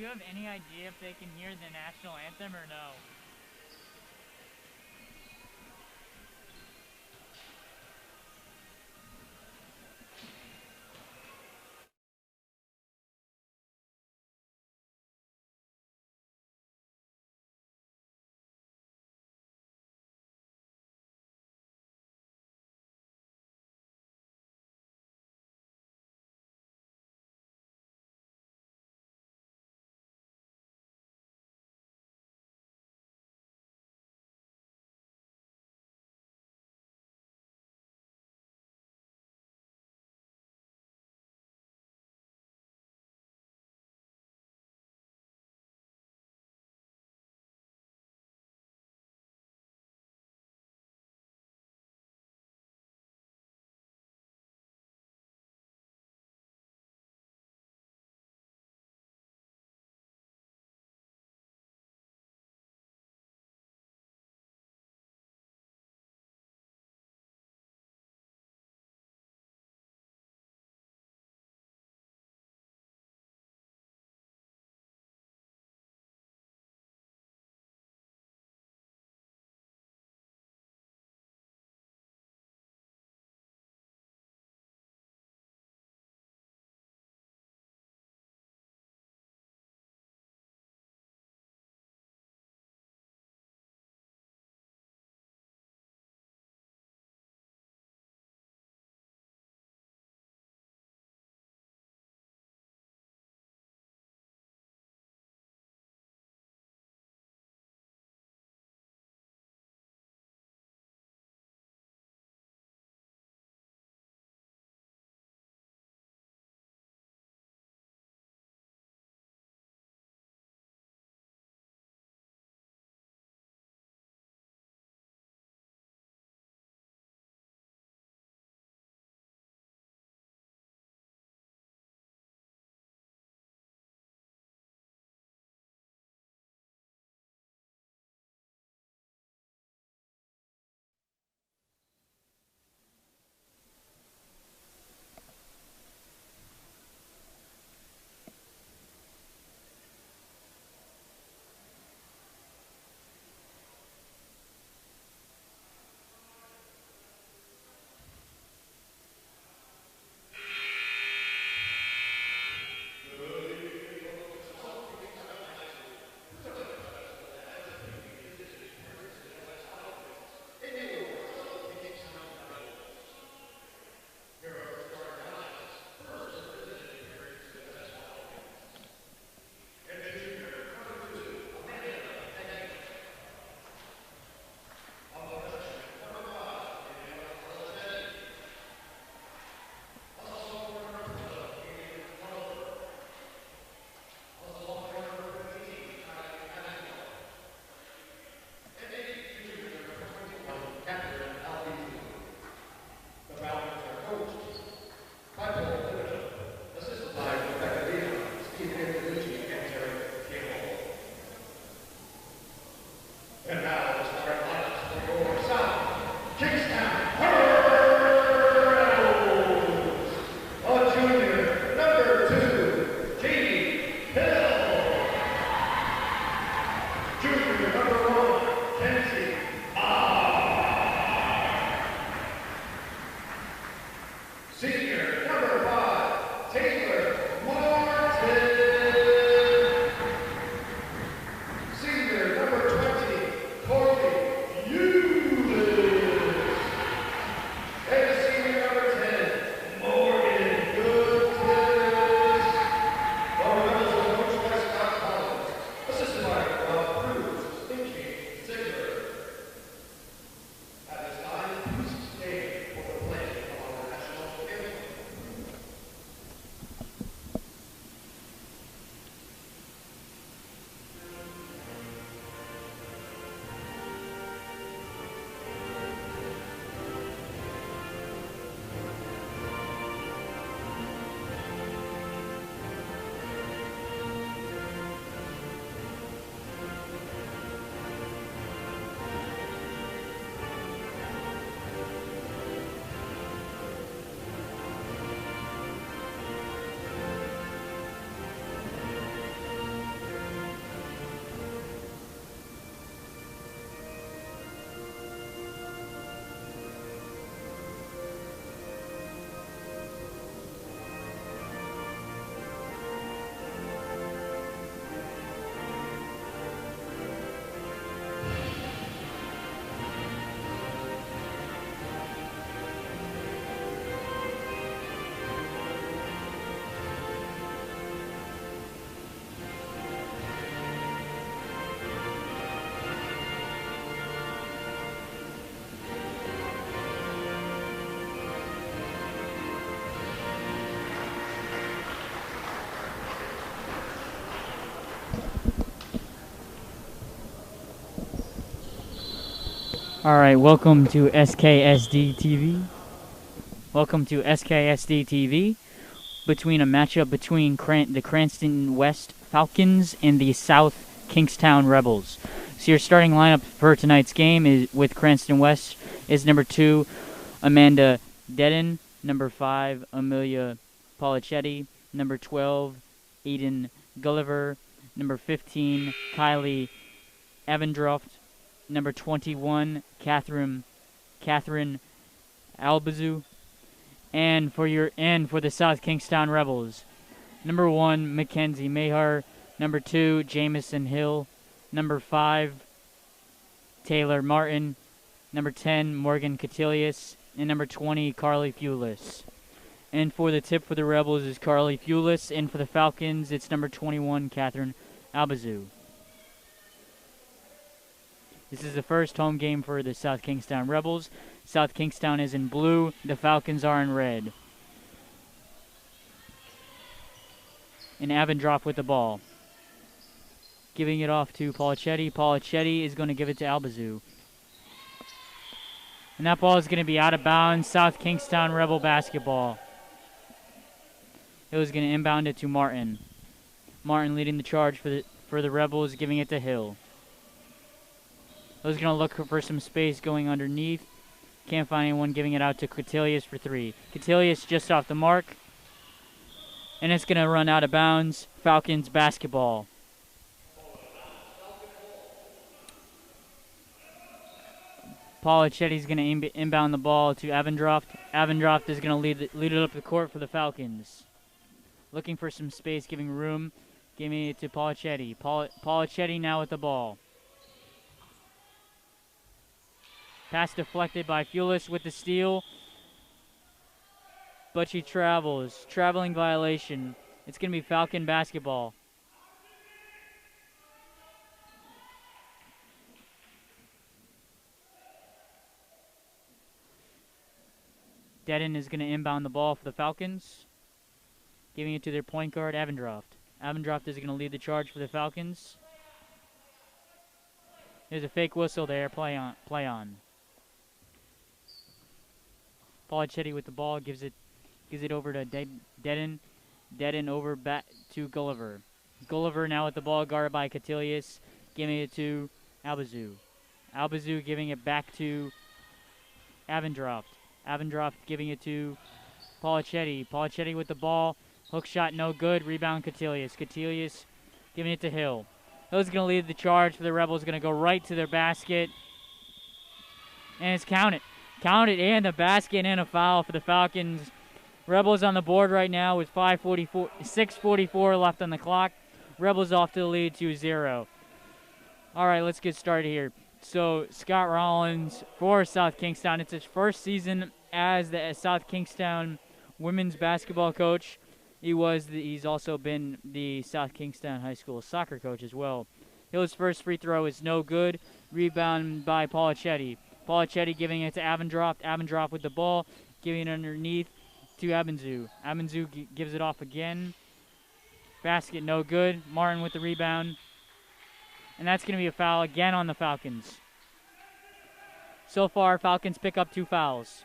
have any idea if they can hear the national anthem or no? Alright, welcome to SKSD TV. Welcome to SKSD TV. Between a matchup between the Cranston West Falcons and the South Kingstown Rebels. So your starting lineup for tonight's game is with Cranston West is number 2, Amanda Dedden, number 5, Amelia Polichetti, number 12, Eden Gulliver, number 15, Kylie Avendroft, number 21, Catherine Albazu, and for the South Kingstown Rebels, number 1, Mackenzie Mahar, number 2, Jamison Hill, number 5, Taylor Martin, number 10, Morgan Catilius, and number 20, Carly Fulis. And for the tip for the Rebels is Carly Fulis, and for the Falcons, it's number 21, Catherine Albazu. This is the first home game for the South Kingstown Rebels. South Kingstown is in blue, the Falcons are in red. And Avendroff with the ball. Giving it off to Polichetti. Polichetti is going to give it to Albazu. And that ball is going to be out of bounds. South Kingstown Rebel basketball. It was going to inbound it to Martin. Martin leading the charge for the Rebels, giving it to Hill. I was going to look for some space going underneath. Can't find anyone, giving it out to Catilius for 3. Catilius just off the mark. And it's going to run out of bounds. Falcons basketball. Polichetti's going to inbound the ball to Avendroft. Avendroft is going to lead it up the court for the Falcons. Looking for some space, giving room. Giving it to Polichetti. Polichetti now with the ball. Pass deflected by Fulis with the steal. But she travels. Traveling violation. It's going to be Falcon basketball. Dedden is going to inbound the ball for the Falcons. Giving it to their point guard, Avendroft. Avendroft is going to lead the charge for the Falcons. There's a fake whistle there. Play on. Polichetti with the ball gives it over to Dedden. Dedden over back to Gulliver. Gulliver now with the ball, guarded by Catilius, giving it to Albazu. Albazu giving it back to Avendroft. Avendroft giving it to Polichetti. Polichetti with the ball. Hook shot no good. Rebound Catilius. Catilius giving it to Hill. Hill's going to lead the charge for the Rebels. Going to go right to their basket. And it's counted. Counted and a basket and a foul for the Falcons. Rebels on the board right now with 6:44 left on the clock. Rebels off to the lead 2-0. All right, let's get started here. So Scott Rollins for South Kingstown. It's his first season as the South Kingstown women's basketball coach. He's also been the South Kingstown High School soccer coach as well. Hill's first free throw is no good. Rebound by Polichetti. Polichetti giving it to Avendroft. Avendroft with the ball, giving it underneath to Abenzu. Abenzu gives it off again. Basket no good. Martin with the rebound. And that's going to be a foul again on the Falcons. So far, Falcons pick up 2 fouls.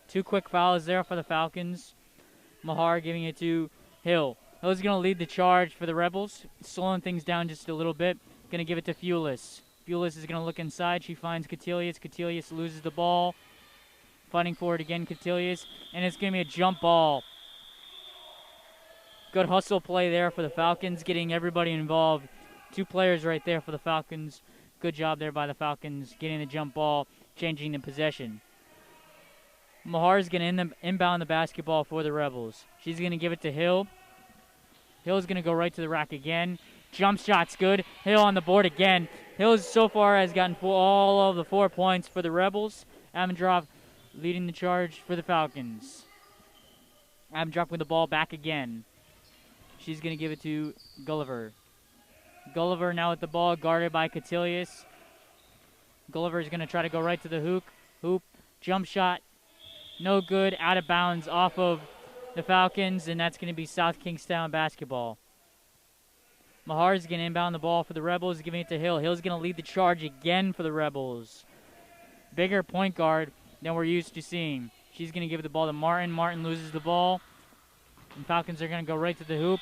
Two quick fouls there for the Falcons. Mahar giving it to Hill. Hill's going to lead the charge for the Rebels, slowing things down just a little bit. Going to give it to Fulis. Fulis is going to look inside. She finds Catilius. Catilius loses the ball. Fighting for it again, Catilius. And it's going to be a jump ball. Good hustle play there for the Falcons, getting everybody involved. 2 players right there for the Falcons. Good job there by the Falcons, getting the jump ball, changing the possession. Mahar is going to inbound the basketball for the Rebels. She's going to give it to Hill. Hill's going to go right to the rack again. Jump shot's good. Hill on the board again. Hill so far has gotten all of the 4 points for the Rebels. Avendroff leading the charge for the Falcons. Avendroff with the ball back again. She's going to give it to Gulliver. Gulliver now with the ball, guarded by Catilius. Gulliver is going to try to go right to the hoop. Jump shot. No good. Out of bounds off of the Falcons, and that's going to be South Kingstown basketball. Mahar's going to inbound the ball for the Rebels, giving it to Hill. Hill's going to lead the charge again for the Rebels. Bigger point guard than we're used to seeing. She's going to give the ball to Martin. Martin loses the ball. And Falcons are going to go right to the hoop.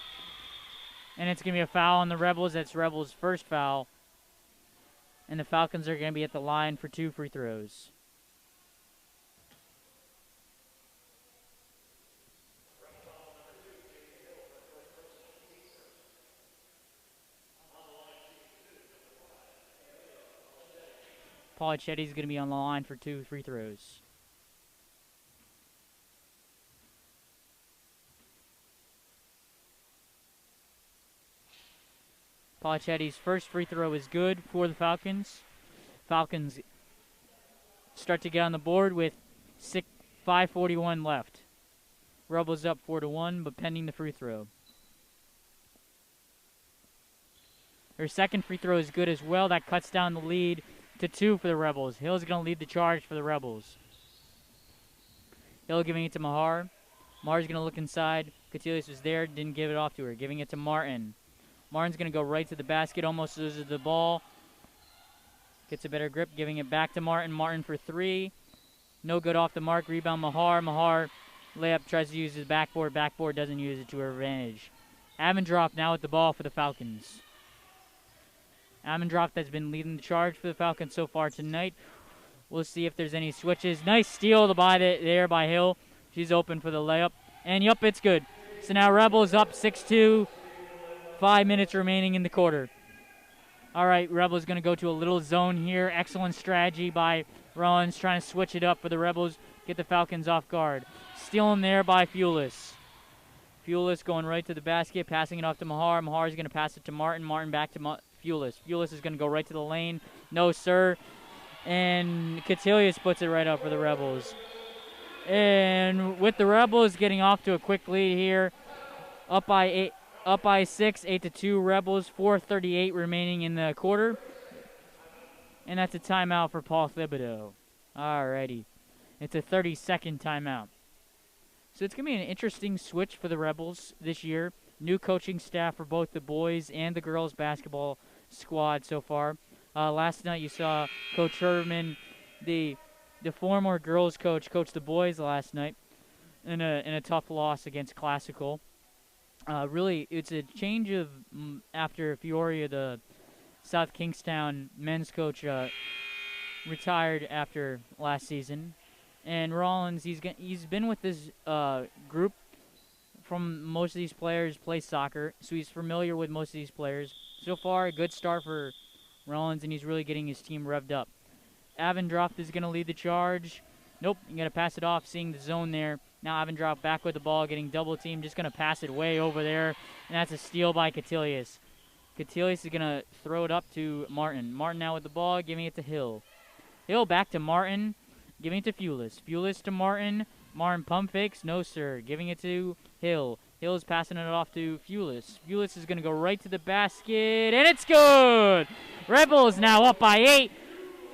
And it's going to be a foul on the Rebels. That's Rebels' first foul. And the Falcons are going to be at the line for 2 free throws. Paulicetti's going to be on the line for 2 free throws. Paulicetti's first free throw is good for the Falcons. Falcons start to get on the board with 5:41 left. Rebels up 4-1, but pending the free throw. Her second free throw is good as well. That cuts down the lead to 2 for the Rebels. Hill's going to lead the charge for the Rebels. Hill giving it to Mahar. Mahar's going to look inside. Catilius was there, didn't give it off to her. Giving it to Martin. Martin's going to go right to the basket, almost loses the ball. Gets a better grip, giving it back to Martin. Martin for 3. No good off the mark. Rebound Mahar. Mahar layup, tries to use his backboard. Backboard doesn't use it to her advantage. Avondrop now with the ball for the Falcons. Avondrop has been leading the charge for the Falcons so far tonight. We'll see if there's any switches. Nice steal there by Hill. She's open for the layup. And yup, it's good. So now Rebels up 6-2. 5 minutes remaining in the quarter. All right, Rebels going to go to a little zone here. Excellent strategy by Rollins, trying to switch it up for the Rebels. Get the Falcons off guard. Stealing there by Fulis. Fulis going right to the basket, passing it off to Mahar. Mahar is going to pass it to Martin. Martin back to Fulis. Fulis is going to go right to the lane. No, sir. And Catilius puts it right up for the Rebels. And with the Rebels getting off to a quick lead here, up by 6, 8-2 Rebels, 4:38 remaining in the quarter. And that's a timeout for Paul Thibodeau. Alrighty. It's a 30-second timeout. So it's going to be an interesting switch for the Rebels this year. New coaching staff for both the boys and the girls basketball squad so far. Last night you saw Coach Herman, the former girls coach the boys last night in a tough loss against Classical. Really, it's a change of after Fioria, the South Kingstown men's coach, retired after last season, and Rollins he's been with this group from most of these players play soccer, so he's familiar with most of these players. So far, a good start for Rollins, and he's really getting his team revved up. Avondrop is going to lead the charge. Nope, you got to pass it off, seeing the zone there. Now Avondrop back with the ball, getting double teamed, just going to pass it way over there, and that's a steal by Catilius. Catilius is going to throw it up to Martin. Martin now with the ball, giving it to Hill. Hill back to Martin, giving it to Fulis. Fulis to Martin. Martin pump fakes, no sir, giving it to Hill. Hill is passing it off to Fulis. Fulis is going to go right to the basket, and it's good! Rebels now up by 8.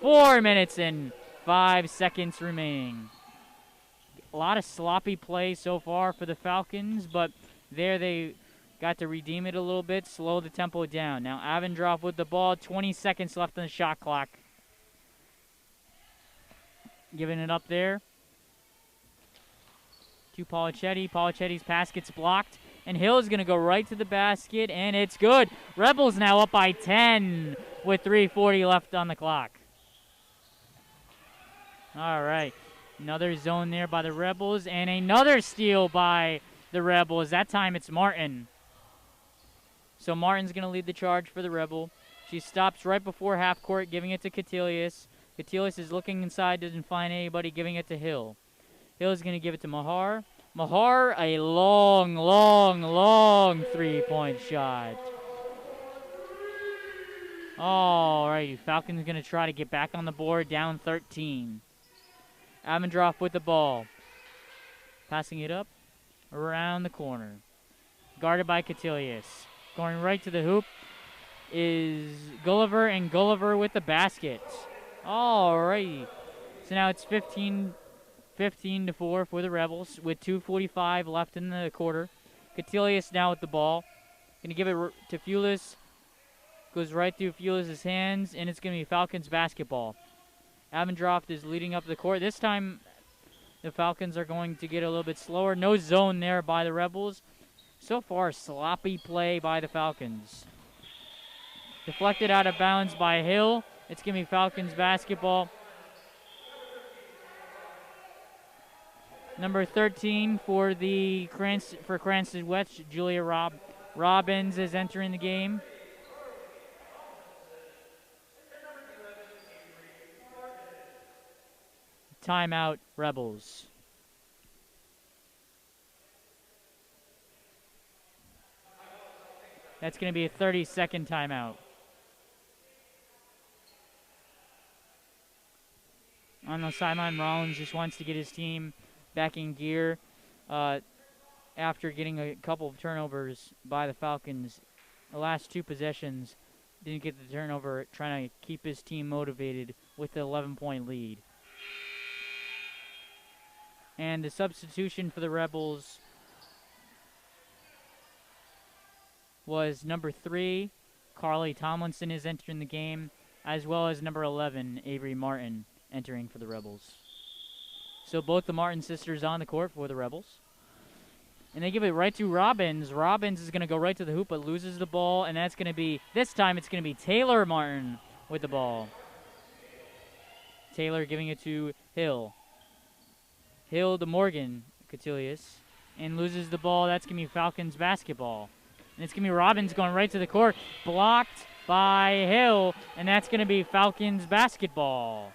4 minutes and 5 seconds remaining. A lot of sloppy play so far for the Falcons, but there they got to redeem it a little bit, slow the tempo down. Now Avondrop with the ball, 20 seconds left on the shot clock. Giving it up there to Paulicetti. Paulicetti's pass gets blocked, and Hill is going to go right to the basket, and it's good. Rebels now up by 10 with 3:40 left on the clock. All right. Another zone there by the Rebels, and another steal by the Rebels. That time it's Martin. So Martin's going to lead the charge for the Rebel. She stops right before half court, giving it to Catilius. Catilius is looking inside, doesn't find anybody, giving it to Hill. Hill is going to give it to Mahar. Mahar, a long, long, long three-point shot. All right, Falcons going to try to get back on the board, down 13. Avondrop with the ball. Passing it up around the corner. Guarded by Catilius. Going right to the hoop is Gulliver, and Gulliver with the basket. All right. So now it's 15-4 for the Rebels with 2:45 left in the quarter. Catilius now with the ball. Going to give it to Fulis. Goes right through Felix's hands, and it's going to be Falcons basketball. Avendroft is leading up the court. This time, the Falcons are going to get a little bit slower. No zone there by the Rebels. So far, sloppy play by the Falcons. Deflected out of bounds by Hill. It's going to be Falcons basketball. Number 13 for the Cranston West, Julia Robbins is entering the game. Timeout, Rebels. That's going to be a 30-second timeout. On the sideline, Rollins just wants to get his team back in gear after getting a couple of turnovers by the Falcons. The last two possessions, didn't get the turnover, trying to keep his team motivated with the 11-point lead. And the substitution for the Rebels was number 3, Carly Tomlinson is entering the game, as well as number 11, Avery Martin, entering for the Rebels. So both the Martin sisters on the court for the Rebels. And they give it right to Robbins. Robbins is going to go right to the hoop, but loses the ball, and that's going to be, this time it's going to be Taylor Martin with the ball. Taylor giving it to Hill. Hill to Morgan Catilius, and loses the ball. That's going to be Falcons basketball. And it's going to be Robbins going right to the court. Blocked by Hill, and that's going to be Falcons basketball.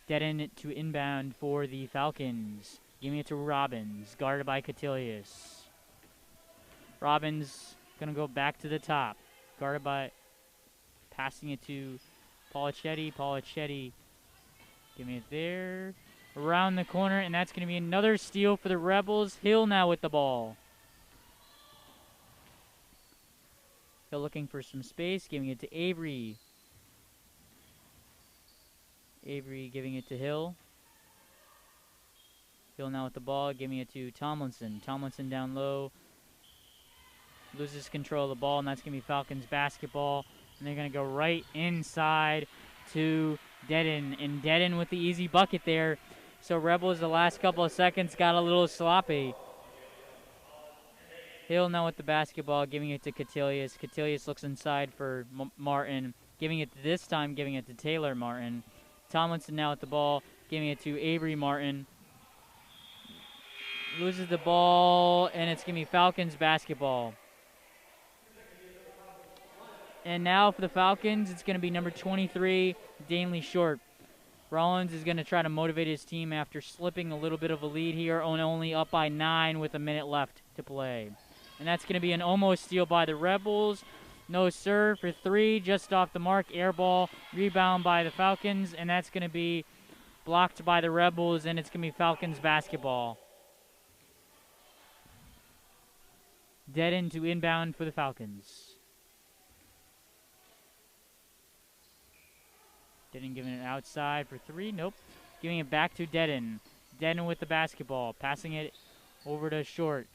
Dead end to inbound for the Falcons. Giving it to Robbins, guarded by Catilius. Robbins going to go back to the top. Guarded by, passing it to Polichetti. Polichetti giving it there. Around the corner, and that's going to be another steal for the Rebels. Hill now with the ball. Hill looking for some space, giving it to Avery. Avery giving it to Hill. Hill now with the ball, giving it to Tomlinson. Tomlinson down low. Loses control of the ball, and that's going to be Falcons basketball. And they're going to go right inside to Dedden. And Dedden with the easy bucket there. So Rebels, the last couple of seconds, got a little sloppy. Hill now with the basketball, giving it to Catilius. Catilius looks inside for Martin. Giving it this time, giving it to Taylor Martin. Tomlinson now with the ball, giving it to Avery Martin. Loses the ball, and it's going to be Falcons basketball. And now for the Falcons, it's going to be number 23, Danley Short. Rollins is going to try to motivate his team after slipping a little bit of a lead here, only up by 9 with a minute left to play. And that's going to be an almost steal by the Rebels. No serve for 3, just off the mark, air ball, rebound by the Falcons, and that's going to be blocked by the Rebels, and it's going to be Falcons basketball. Dead end to inbound for the Falcons. Dedden giving it outside for 3. Nope. Giving it back to Dedden. Dedden with the basketball. Passing it over to Short.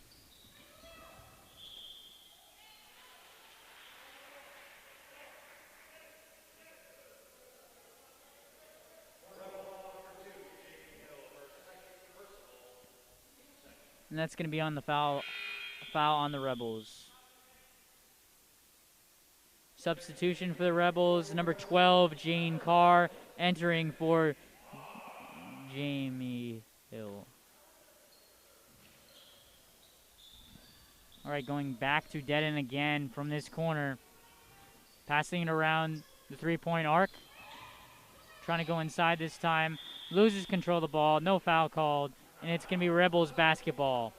And that's going to be on the foul on the Rebels. Substitution for the Rebels, number 12, Jane Carr, entering for Jamie Hill. All right, going back to Dedden again from this corner. Passing it around the three-point arc. Trying to go inside this time. Loses control of the ball, no foul called, and it's going to be Rebels basketball.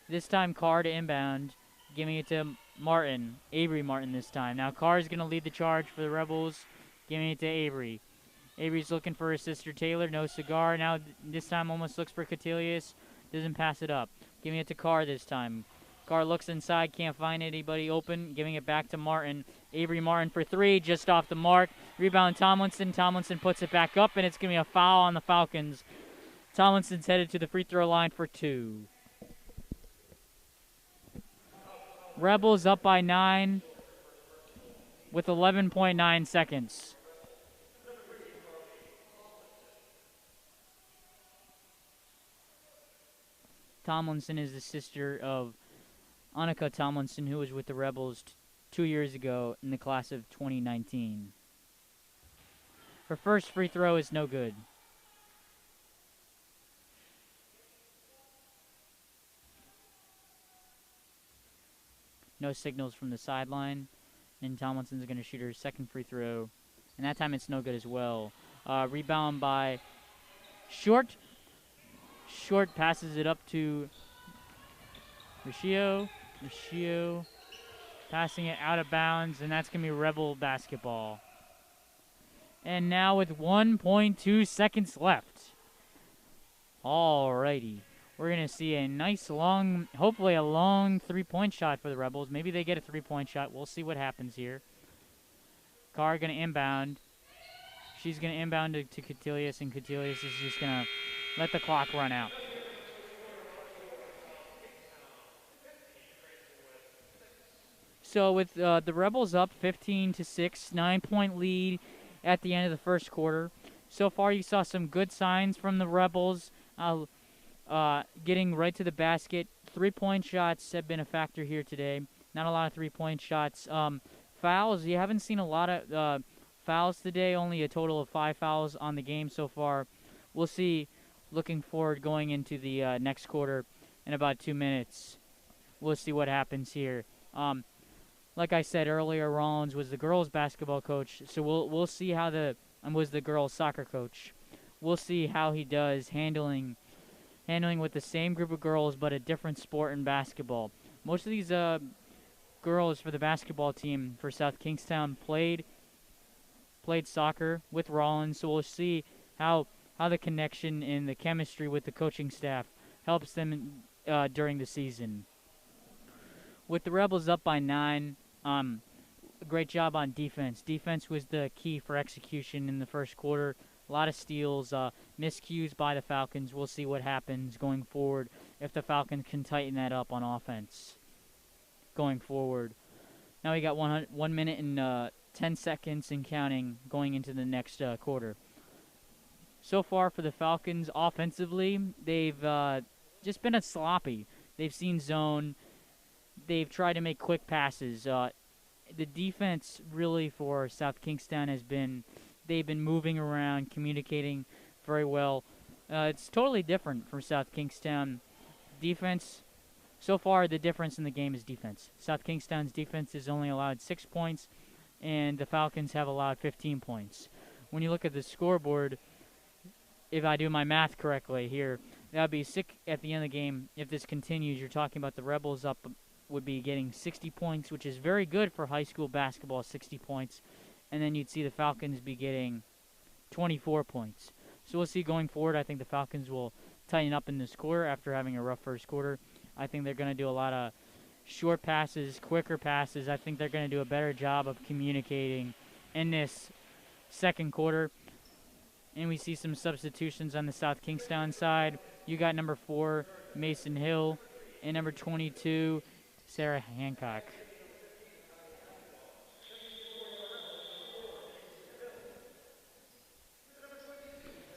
This time Carr to inbound, giving it to Martin, Avery Martin this time. Now Carr's going to lead the charge for the Rebels, giving it to Avery. Avery's looking for his sister Taylor, no cigar. Now this time almost looks for Catilius, doesn't pass it up. Giving it to Carr this time. Carr looks inside, can't find anybody open, giving it back to Martin. Avery Martin for 3, just off the mark. Rebound Tomlinson. Tomlinson puts it back up, and it's going to be a foul on the Falcons. Tomlinson's headed to the free throw line for 2. Rebels up by 9 with 11.9 seconds. Tomlinson is the sister of Annika Tomlinson, who was with the Rebels 2 years ago in the class of 2019. Her first free throw is no good. No signals from the sideline. And Tomlinson's going to shoot her second free throw. And that time it's no good as well. Rebound by Short. Short passes it up to Riccio. Riccio passing it out of bounds. And that's going to be Rebel basketball. And now with 1.2 seconds left. Alrighty. We're going to see a nice long, hopefully a long three-point shot for the Rebels. Maybe they get a three-point shot. We'll see what happens here. Carr going to inbound. She's going to inbound to Catilius, and Catilius is just going to let the clock run out. So with the Rebels up 15-6, 9-point lead at the end of the first quarter. So far you saw some good signs from the Rebels. Getting right to the basket. Three-point shots have been a factor here today. Not a lot of three-point shots. Fouls, you haven't seen a lot of fouls today. Only a total of 5 fouls on the game so far. We'll see, looking forward going into the next quarter in about 2 minutes. We'll see what happens here. Like I said earlier, Rollins was the girls' basketball coach, so we'll see how was the girls' soccer coach. We'll see how he does handling with the same group of girls but a different sport in basketball. Most of these girls for the basketball team for South Kingstown played soccer with Rollins, so we'll see how the connection and the chemistry with the coaching staff helps them during the season. With the Rebels up by 9, great job on defense. Defense was the key for execution in the first quarter. A lot of steals, miscues by the Falcons. We'll see what happens going forward if the Falcons can tighten that up on offense going forward. Now we got 1 minute and 10 seconds and counting going into the next quarter. So far for the Falcons offensively, they've just been sloppy. They've seen zone. They've tried to make quick passes. The defense really for South Kingstown has been, they've been moving around, communicating very well. It's totally different from South Kingstown. Defense, so far the difference in the game is defense. South Kingstown's defense has only allowed 6 points, and the Falcons have allowed 15 points. When you look at the scoreboard, if I do my math correctly here, that would be 6 at the end of the game. If this continues, you're talking about the Rebels up would be getting 60 points, which is very good for high school basketball, 60 points. And then you'd see the Falcons be getting 24 points. So we'll see going forward. I think the Falcons will tighten up in this quarter after having a rough first quarter. I think they're going to do a lot of short passes, quicker passes. I think they're going to do a better job of communicating in this second quarter. And we see some substitutions on the South Kingstown side. You got number 4, Mason Hill, and number 22, Sarah Hancock.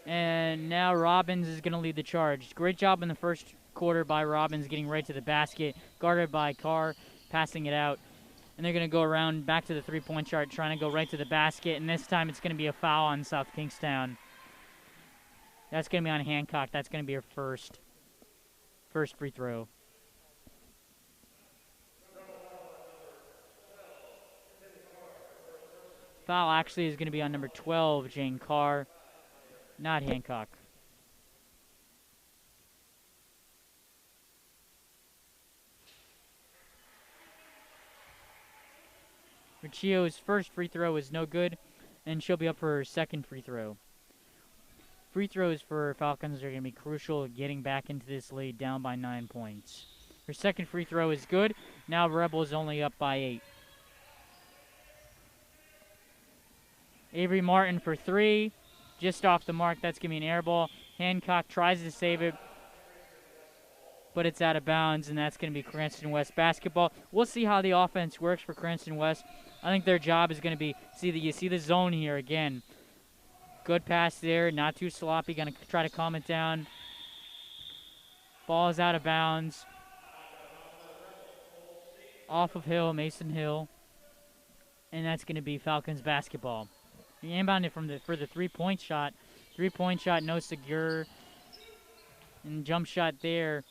And now Robbins is going to lead the charge. Great job in the first quarter by Robbins, getting right to the basket, guarded by Carr, passing it out. And they're going to go around back to the three-point chart, trying to go right to the basket. And this time it's going to be a foul on South Kingstown. That's going to be on Hancock. That's going to be her first free throw. Foul actually is going to be on number 12, Jane Carr, not Hancock. Ricciu's first free throw is no good, and she'll be up for her second free throw. Free throws for Falcons are going to be crucial, getting back into this lead down by 9 points. Her second free throw is good. Now Rebels only up by 8. Avery Martin for 3. Just off the mark. That's going to be an air ball. Hancock tries to save it. but it's out of bounds, and that's going to be Cranston West basketball. We'll see how the offense works for Cranston West. I think their job is going to be, you see the zone here again. Good pass there, not too sloppy, going to try to calm it down. Ball is out of bounds. Off of Hill, Mason Hill. And that's going to be Falcons basketball. He inbounded for the three-point shot. Three-point shot, no secure. And jump shot there.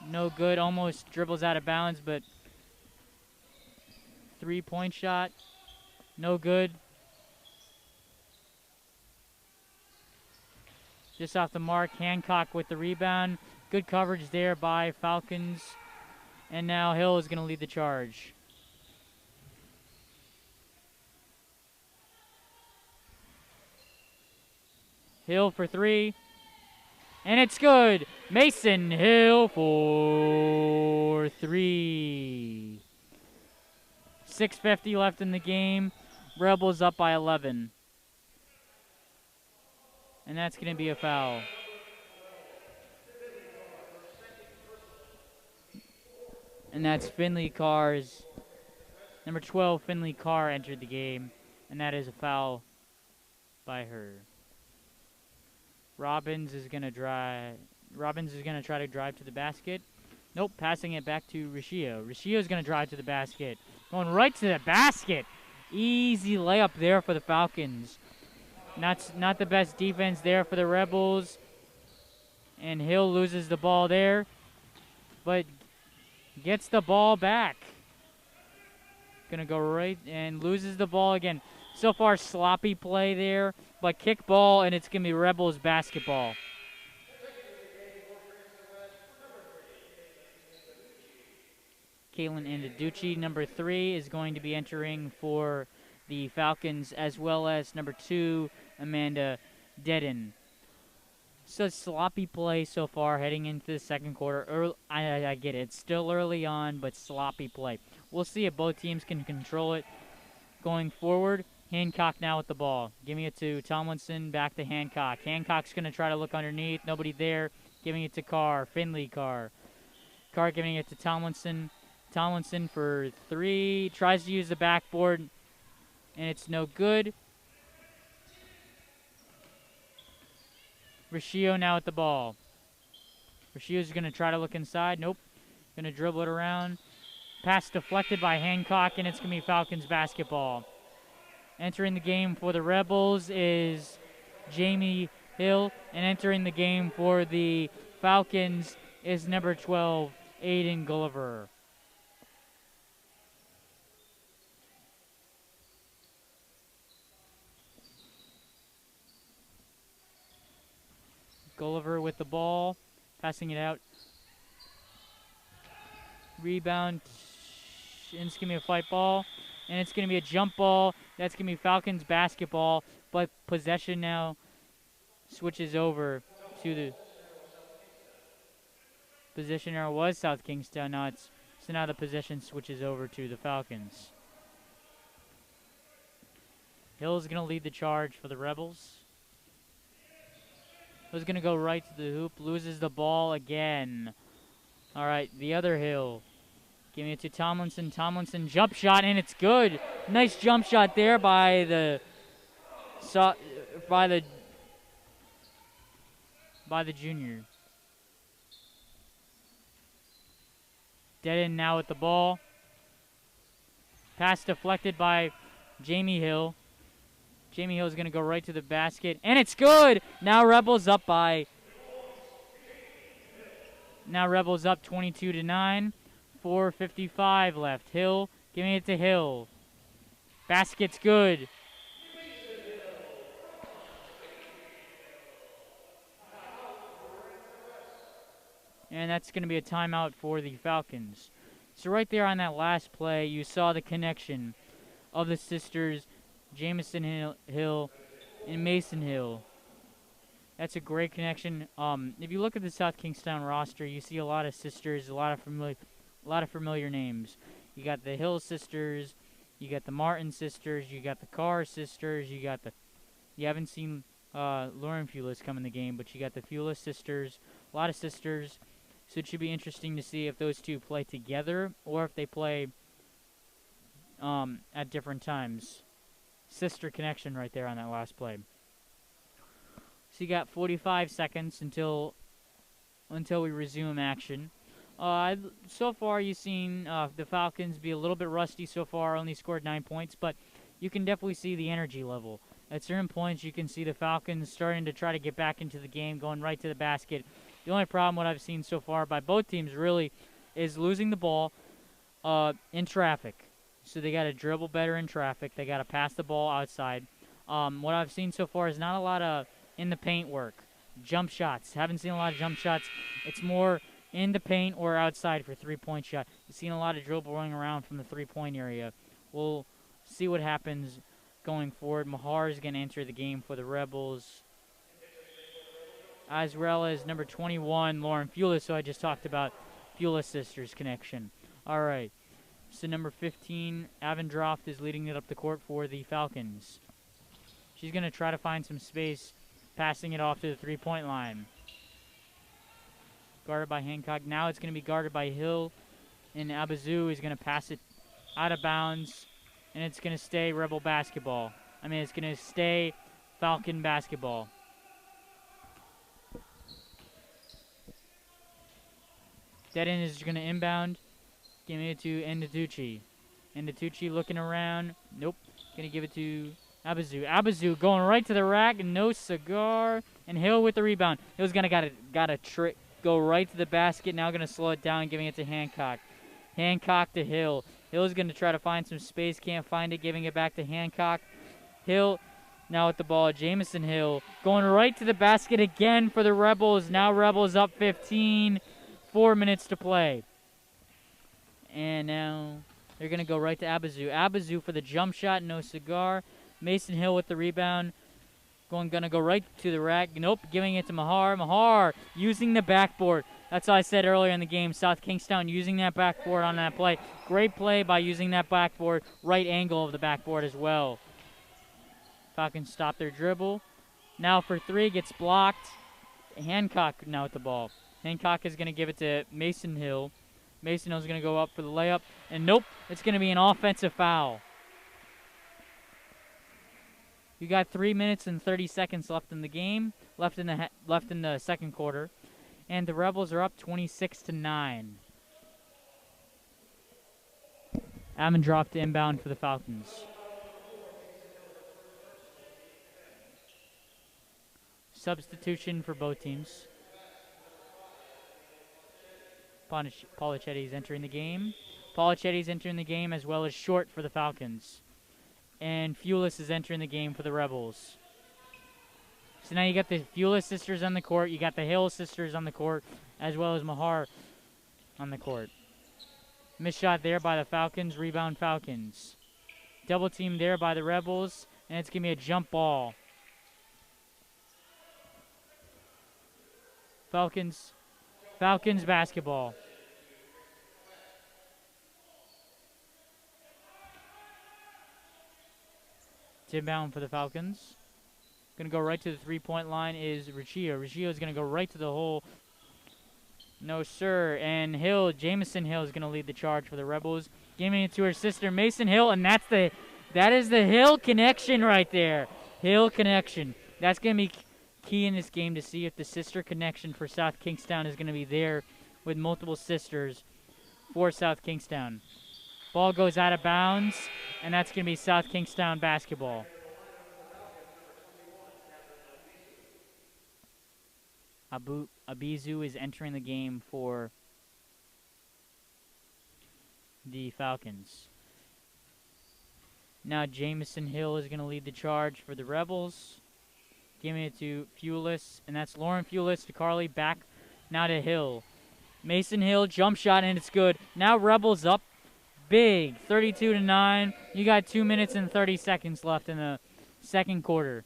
No good, almost dribbles out of bounds, but three-point shot, no good. Just off the mark, Hancock with the rebound. Good coverage there by Falcons. And now Hill is going to lead the charge. Hill for three. And it's good. Mason Hill for three. 6:50 left in the game. Rebels up by 11. And that's going to be a foul. And that's Finley Carr's, number 12, Finley Carr entered the game. And that is a foul by her. Robbins is going to try to drive to the basket. Nope, passing it back to Riccio. Riccio is going to drive to the basket. Going right to the basket. Easy layup there for the Falcons. Not the best defense there for the Rebels. And Hill loses the ball there, but gets the ball back. Going to go right and loses the ball again. So far, sloppy play there, but kick ball, and it's going to be Rebels basketball. Caitlin Andaducci, number 3, is going to be entering for the Falcons, as well as number 2, Amanda Dedden. So sloppy play so far heading into the second quarter. I get it. It's still early on, but sloppy play. We'll see if both teams can control it going forward. Hancock now with the ball. Giving it to Tomlinson, back to Hancock. Hancock's going to try to look underneath. Nobody there. Giving it to Carr. Finley Carr. Carr giving it to Tomlinson. Tomlinson for 3. Tries to use the backboard, and it's no good. Riccio now with the ball. Riccio's going to try to look inside. Nope. Going to dribble it around. Pass deflected by Hancock, and it's going to be Falcons basketball. Entering the game for the Rebels is Jamie Hill, and entering the game for the Falcons is number 12, Aiden Gulliver. Gulliver with the ball, passing it out. Rebound, and it's going to be a fight ball, and it's going to be a jump ball. That's going to be Falcons basketball, but possession now switches over to the possession arrow was South Kingstown. So now the possession switches over to the Falcons. Hill's going to lead the charge for the Rebels. Hill's going to go right to the hoop, loses the ball again. All right, the other Hill. Giving it to Tomlinson. Tomlinson jump shot, and it's good. Nice jump shot there by the junior. Dedden now with the ball. Pass deflected by Jamie Hill. Jamie Hill is going to go right to the basket, and it's good. Now Rebels up 22-9. 4:55 left. Hill giving it to Hill. Basket's good. And that's going to be a timeout for the Falcons. So right there on that last play, you saw the connection of the sisters, Jamison Hill and Mason Hill. That's a great connection. If you look at the South Kingstown roster, you see a lot of sisters, a lot of familiar names. You got the Hill sisters, you got the Martin sisters, you got the Carr sisters, you haven't seen Lauren Fulis come in the game, but you got the Fulis sisters, a lot of sisters. So it should be interesting to see if those two play together or if they play at different times. Sister connection right there on that last play. So you got 45 seconds until we resume action. So far you've seen the Falcons be a little bit rusty so far, only scored 9 points, but you can definitely see the energy level. At certain points you can see the Falcons starting to try to get back into the game, going right to the basket. The only problem what I've seen so far by both teams really is losing the ball in traffic. So they got to dribble better in traffic. They got to pass the ball outside. What I've seen so far is not a lot of in the paint work. Jump shots. Haven't seen a lot of jump shots. It's more in the paint or outside for three-point shot. You've seen a lot of dribbling around from the three-point area. We'll see what happens going forward. Mahar is going to enter the game for the Rebels, as well as number 21, Lauren Fulis, who I just talked about, Fulis sisters connection. All right. So number 15, Avendroft, is leading it up the court for the Falcons. She's going to try to find some space, passing it off to the three-point line. Guarded by Hancock. Now it's going to be guarded by Hill, and Abazu is going to pass it out of bounds, and it's going to stay Rebel basketball. It's going to stay Falcon basketball. Dead-in is going to inbound. Giving it to Ndatucci. Ndatucci looking around. Nope. Going to give it to Abazu. Abazu going right to the rack. No cigar. And Hill with the rebound. Hill's going to got a trick. Go right to the basket. Now going to slow it down, giving it to Hancock. Hancock to Hill. Hill's going to try to find some space. Can't find it. Giving it back to Hancock. Hill now with the ball. Jamison Hill going right to the basket again for the Rebels. Now Rebels up 15. 4 minutes to play. And now they're going to go right to Abazu. Abazu for the jump shot, no cigar. Mason Hill with the rebound. Going to go right to the rack. Nope, giving it to Mahar. Mahar using the backboard. That's what I said earlier in the game. South Kingstown using that backboard on that play. Great play by using that backboard. Right angle of the backboard as well. Falcons stop their dribble. Now for three, gets blocked. Hancock now with the ball. Hancock is going to give it to Mason Hill. Mason Hill's going to go up for the layup. And nope, it's going to be an offensive foul. You got 3 minutes and 30 seconds left in the game, left in the second quarter. And the Rebels are up 26-9. Avendroft to inbound for the Falcons. Substitution for both teams. Polichetti is entering the game. Polichetti is entering the game, as well as Short for the Falcons. And Fulis is entering the game for the Rebels. So now you got the Fulis sisters on the court. You got the Hill sisters on the court, as well as Mahar on the court. Missed shot there by the Falcons. Rebound Falcons. Double team there by the Rebels. And it's going to be a jump ball. Falcons basketball. It's inbound for the Falcons. Going to go right to the three-point line is Riccio. Riccio is going to go right to the hole. No, sir. And Hill, Jamison Hill is going to lead the charge for the Rebels. Giving it to her sister, Mason Hill, and that is the Hill connection right there. Hill connection. That's going to be key in this game to see if the sister connection for South Kingstown is going to be there with multiple sisters for South Kingstown. Ball goes out of bounds, and that's going to be South Kingstown basketball. Abizu is entering the game for the Falcons. Now Jamison Hill is going to lead the charge for the Rebels. Giving it to Fulis, and that's Lauren Fulis to Carly. Back now to Hill. Mason Hill, jump shot, and it's good. Now Rebels up big, 32-9. You got 2 minutes and 30 seconds left in the second quarter.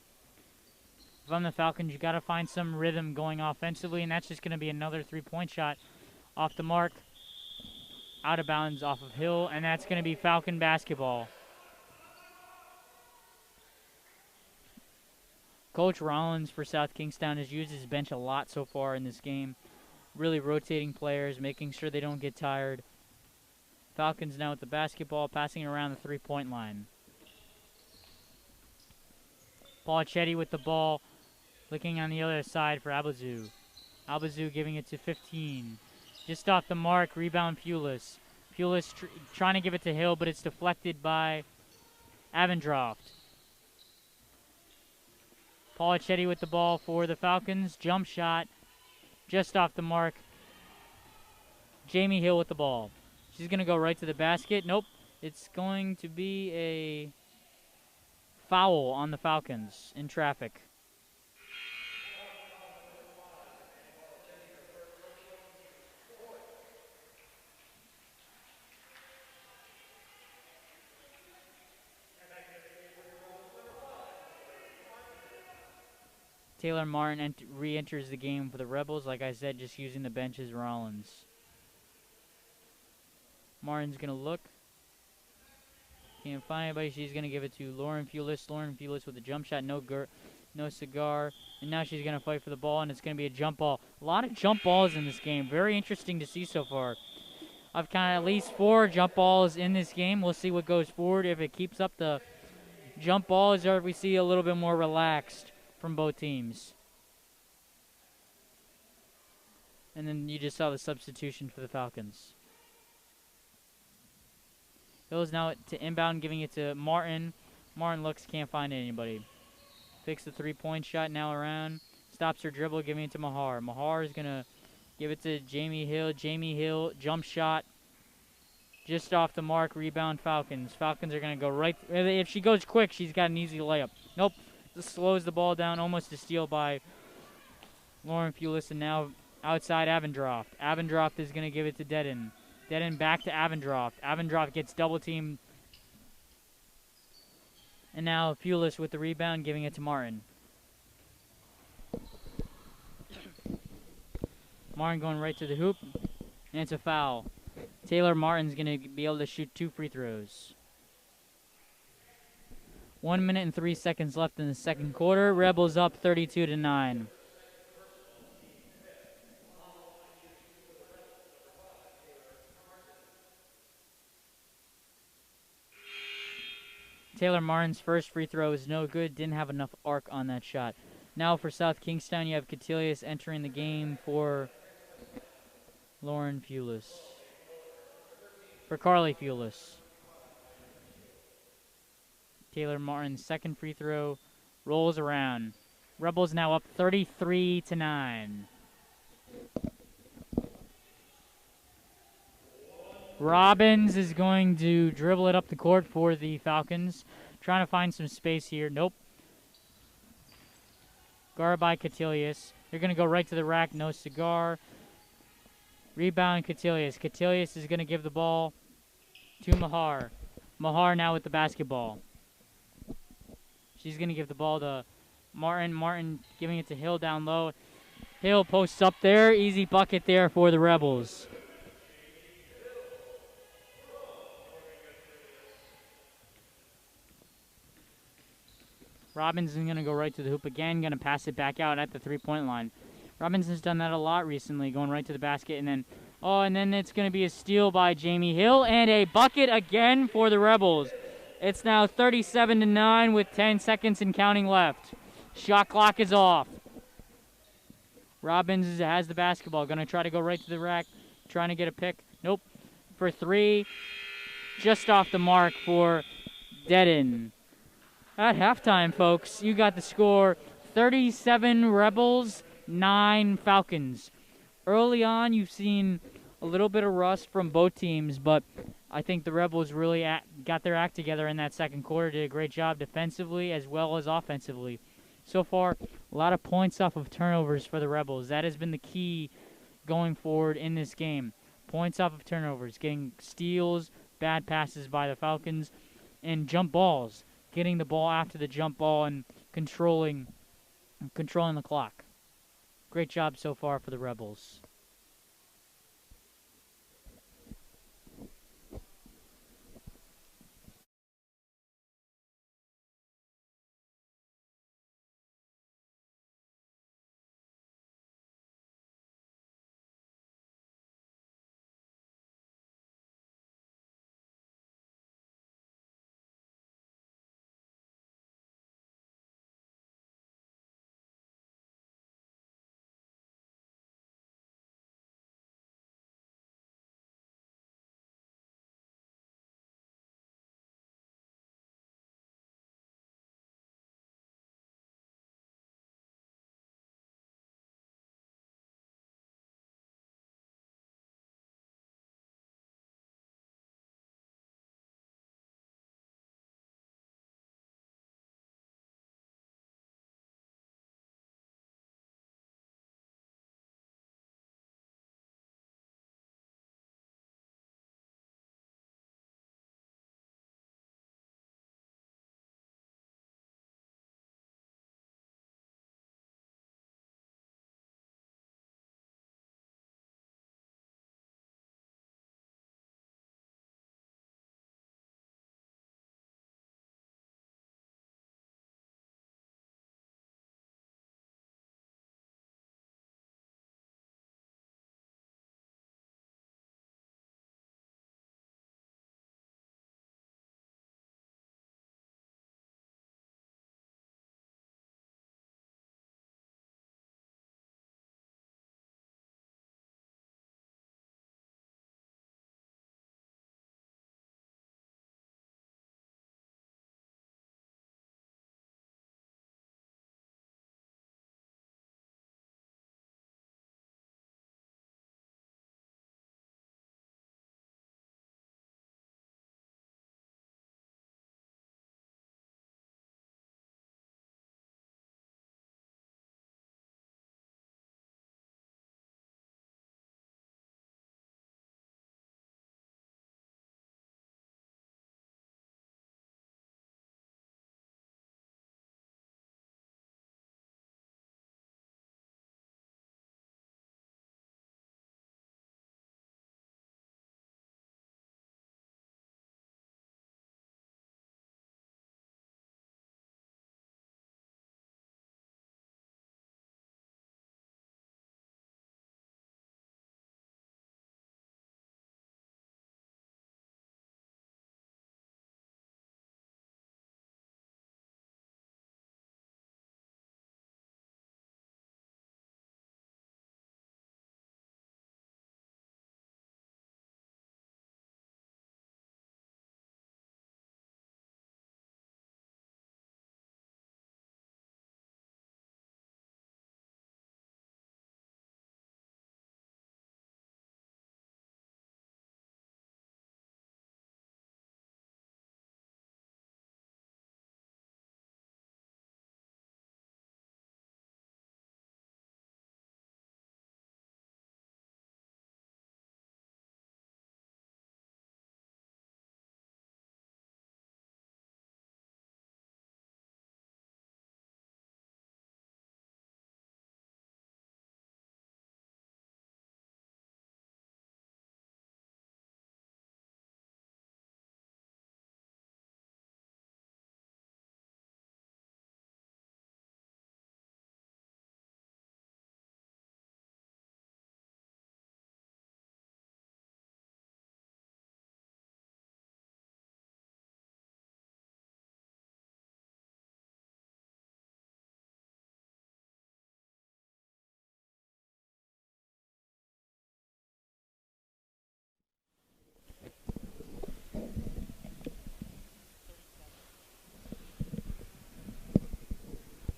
If I'm the Falcons, you got to find some rhythm going offensively, and that's just going to be another three-point shot off the mark, out of bounds off of Hill, and that's going to be Falcon basketball. Coach Rollins for South Kingstown has used his bench a lot so far in this game. really rotating players, making sure they don't get tired. Falcons now with the basketball, passing around the three-point line. Paulicetti with the ball, looking on the other side for Abazu. Abazu giving it to 15. Just off the mark, rebound Pulis. Pulis trying to give it to Hill, but it's deflected by Avendroft. Paulicetti with the ball for the Falcons. Jump shot, just off the mark. Jamie Hill with the ball. She's going to go right to the basket. Nope. It's going to be a foul on the Falcons in traffic. Taylor Martin re-enters the game for the Rebels. Like I said, just using the bench as Rollins. Martin's going to look. Can't find anybody. She's going to give it to Lauren Pulis. Lauren Pulis with a jump shot. No cigar. And now she's going to fight for the ball, and it's going to be a jump ball. A lot of jump balls in this game. Very interesting to see so far. I've counted at least 4 jump balls in this game. We'll see what goes forward. If it keeps up the jump balls, or if we see a little bit more relaxed from both teams. And then you just saw the substitution for the Falcons. Hill's now to inbound, giving it to Martin. Martin looks, can't find anybody. Picks the three-point shot now around. Stops her dribble, giving it to Mahar. Mahar is going to give it to Jamie Hill. Jamie Hill, jump shot. Just off the mark, rebound Falcons. Falcons are going to go right. If she goes quick, she's got an easy layup. Nope. Just slows the ball down, almost a steal by Lauren Pulis, and now outside Avendroft. Avendroft is going to give it to Dedden. Dedden back to Avendroft. Avendroft gets double teamed. And now Pulis with the rebound, giving it to Martin. Martin going right to the hoop, and it's a foul. Taylor Martin's going to be able to shoot 2 free throws. 1 minute and 3 seconds left in the second quarter. Rebels up 32-9. Taylor Martin's first free throw is no good. Didn't have enough arc on that shot. Now for South Kingstown, you have Catilius entering the game for Lauren Pulis. For Carly Pulis. Taylor Martin's second free throw rolls around. Rebels now up 33-9. Robbins is going to dribble it up the court for the Falcons. Trying to find some space here. Nope. Guard by Catilius. They're going to go right to the rack. No cigar. Rebound Catilius. Catilius is going to give the ball to Mahar. Mahar now with the basketball. She's going to give the ball to Martin. Martin giving it to Hill down low. Hill posts up there. Easy bucket there for the Rebels. Robinson's going to go right to the hoop again. Going to pass it back out at the three-point line. Robinson's done that a lot recently, going right to the basket. And then it's going to be a steal by Jamie Hill. And a bucket again for the Rebels. It's now 37-9 with 10 seconds and counting left. Shot clock is off. Robbins has the basketball. Going to try to go right to the rack. Trying to get a pick. Nope. For 3. Just off the mark for Dedden. At halftime, folks, you got the score 37 Rebels, 9 Falcons. Early on, you've seen a little bit of rust from both teams, but I think the Rebels really got their act together in that second quarter, did a great job defensively as well as offensively. So far, a lot of points off of turnovers for the Rebels. That has been the key going forward in this game. Points off of turnovers, getting steals, bad passes by the Falcons, and jump balls. Getting the ball after the jump ball and controlling the clock. Great job so far for the Rebels.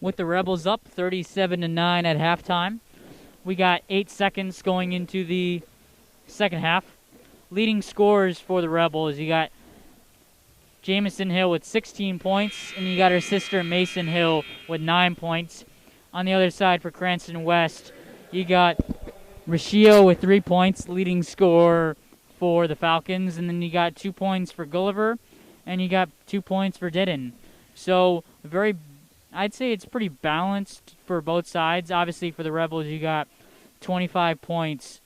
with the Rebels up 37-9 at halftime. We got 8 seconds going into the second half. Leading scorers for the Rebels, you got Jamison Hill with 16 points, and you got her sister Mason Hill with 9 points. On the other side for Cranston West, you got Rashio with 3 points, leading scorer for the Falcons, and then you got 2 points for Gulliver, and you got 2 points for Dedden. So I'd say it's pretty balanced for both sides. Obviously for the Rebels, you got 25 points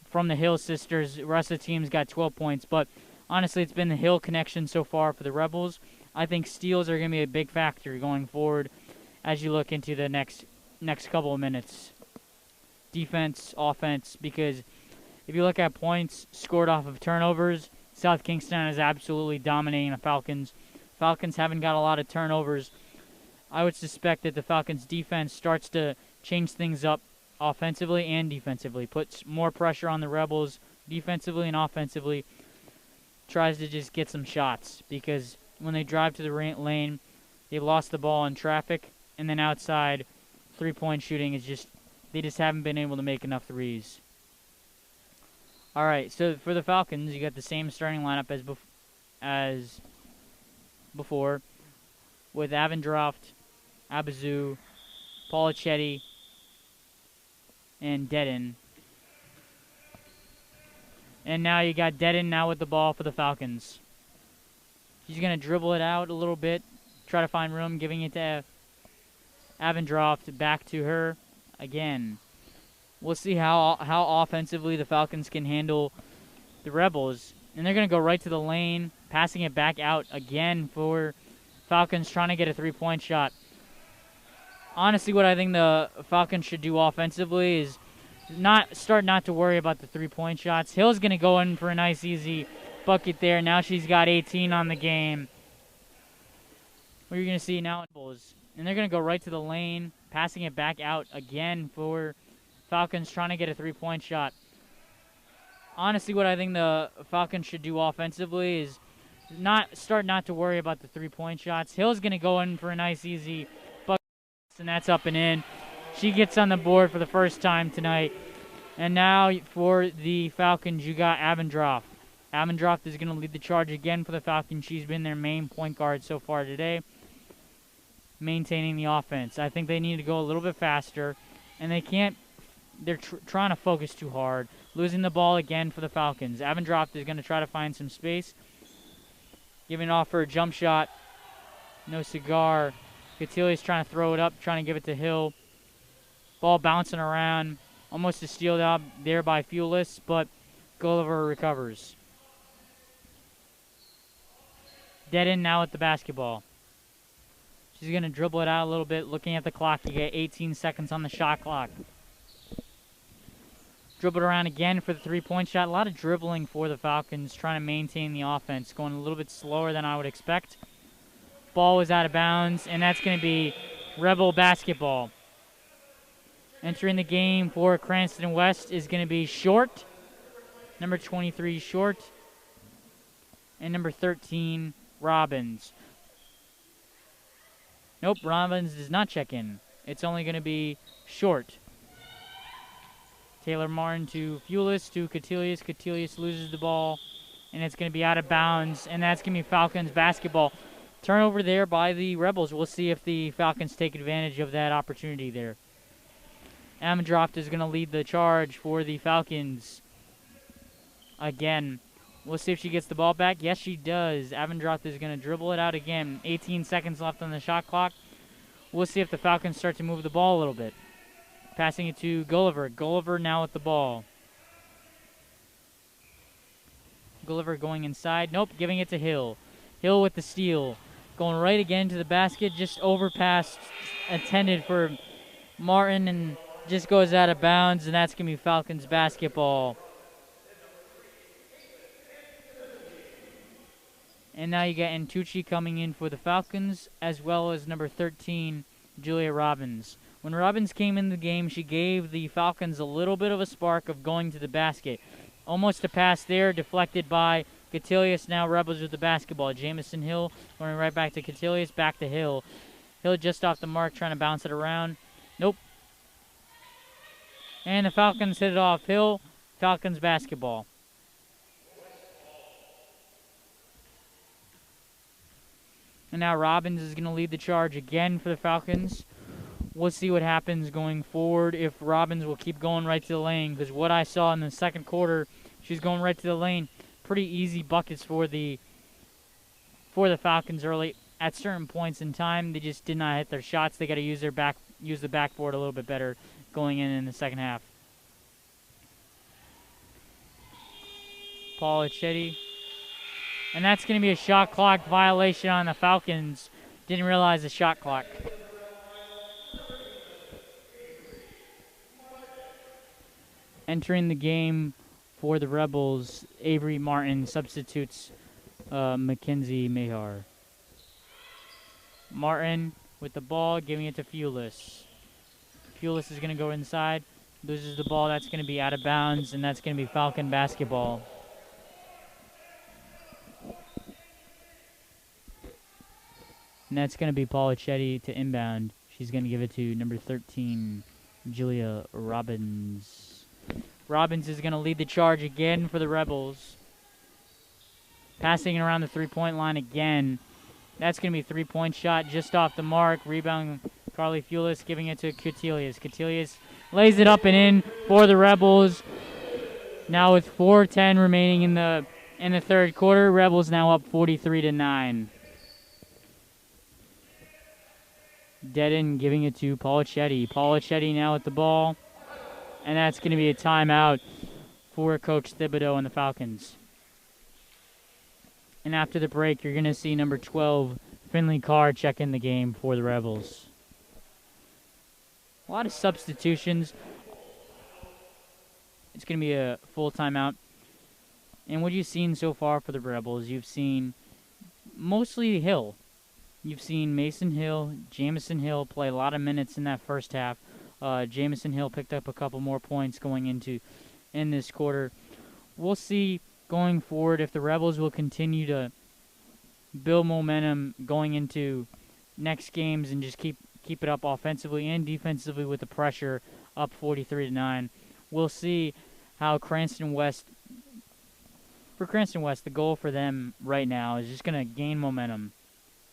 from the Hill sisters. The rest of the team's got 12 points, but honestly, it's been the Hill connection so far for the Rebels. I think steals are going to be a big factor going forward as you look into the next couple of minutes. Defense, offense, because if you look at points scored off of turnovers, South Kingstown is absolutely dominating the Falcons. Falcons haven't got a lot of turnovers. I would suspect that the Falcons' defense starts to change things up offensively and defensively, puts more pressure on the Rebels defensively and offensively, tries to just get some shots, because when they drive to the lane, they've lost the ball in traffic, and then outside, three-point shooting is just, they just haven't been able to make enough threes. All right, so for the Falcons, you got the same starting lineup as before, with Avendroft, Abazu, Polichetti, and Dedden. And now you got Dedden now with the ball for the Falcons. She's going to dribble it out a little bit, try to find room, giving it to Avendroft, back to her again. We'll see how offensively the Falcons can handle the Rebels. And they're going to go right to the lane, passing it back out again for Falcons trying to get a three-point shot. Honestly, what I think the Falcons should do offensively is start not to worry about the three-point shots. Hill's going to go in for a nice, easy bucket there. Now she's got 18 on the game. What you're going to see now, and they're going to go right to the lane, passing it back out again for Falcons trying to get a three-point shot. Honestly, what I think the Falcons should do offensively is start not to worry about the three-point shots. Hill's going to go in for a nice, easy bucket, and that's up and in. She gets on the board for the first time tonight. And now for the Falcons, you got Avendroft. Avendroft is going to lead the charge again for the Falcons. She's been their main point guard so far today, maintaining the offense. I think they need to go a little bit faster, and they can't. They're trying to focus too hard. Losing the ball again for the Falcons. Avendroft is going to try to find some space, giving it off for a jump shot. No cigar. Catilia's trying to throw it up, trying to give it to Hill. Ball bouncing around, almost a steal out there by Fuelless, but Gulliver recovers. Dedden now at the basketball. She's going to dribble it out a little bit. Looking at the clock, you get 18 seconds on the shot clock. Dribble it around again for the three-point shot. A lot of dribbling for the Falcons, trying to maintain the offense, going a little bit slower than I would expect. Ball was out of bounds, and that's going to be Rebel basketball. Entering the game for Cranston West is going to be Short, number 23 Short, and number 13 Robbins. Nope, Robbins does not check in. It's only going to be Short. Taylor Martin to Fuelless to Catilius. Catilius loses the ball, and it's going to be out of bounds, and that's going to be Falcons basketball. Turnover there by the Rebels. We'll see if the Falcons take advantage of that opportunity there. Avendroft is going to lead the charge for the Falcons. Again, we'll see if she gets the ball back. Yes, she does. Avendroft is going to dribble it out again. 18 seconds left on the shot clock. We'll see if the Falcons start to move the ball a little bit. Passing it to Gulliver. Gulliver now with the ball. Gulliver going inside. Nope, giving it to Hill. Hill with the steal. Going right again to the basket. Just overpassed, intended for Martin, and just goes out of bounds, and that's going to be Falcons basketball. And now you got Antucci coming in for the Falcons, as well as number 13, Julia Robbins. When Robbins came in the game, she gave the Falcons a little bit of a spark of going to the basket. Almost a pass there, deflected by Catilius. Now Rebels with the basketball. Jamison Hill going right back to Catilius, back to Hill. Hill just off the mark, trying to bounce it around. Nope. And the Falcons hit it off. Hill, Falcons basketball. And now Robbins is going to lead the charge again for the Falcons. We'll see what happens going forward if Robbins will keep going right to the lane. Because what I saw in the second quarter, she's going right to the lane. Pretty easy buckets for the Falcons early. At certain points in time, they just did not hit their shots. They got to use the backboard a little bit better going in the second half. Paulicetti. And that's going to be a shot clock violation on the Falcons. Didn't realize the shot clock. Entering the game for the Rebels, Avery Martin substitutes Mackenzie Mahar. Martin with the ball, giving it to Fulis. Fulis is going to go inside, loses the ball. That's going to be out of bounds, and that's going to be Falcon basketball. And that's going to be Paulicetti to inbound. She's going to give it to number 13, Julia Robbins. Robbins is going to lead the charge again for the Rebels. Passing it around the three-point line again. That's going to be a three-point shot just off the mark. Rebound, Carly Fulis giving it to Cutilius. Cutilius lays it up and in for the Rebels. Now with 4:10 remaining in the third quarter, Rebels now up 43-9. Dedden giving it to Paulicetti. Paulicetti now with the ball. And that's going to be a timeout for Coach Thibodeau and the Falcons. And after the break, you're going to see number 12, Finley Carr, check in the game for the Rebels. A lot of substitutions. It's going to be a full timeout. And what you've seen so far for the Rebels, you've seen mostly Hill. You've seen Mason Hill, Jamison Hill play a lot of minutes in that first half. Jamison Hill picked up a couple more points going in this quarter. We'll see going forward if the Rebels will continue to build momentum going into next games and just keep it up offensively and defensively with the pressure up 43-9. We'll see how Cranston West. For Cranston West, the goal for them right now is just going to gain momentum,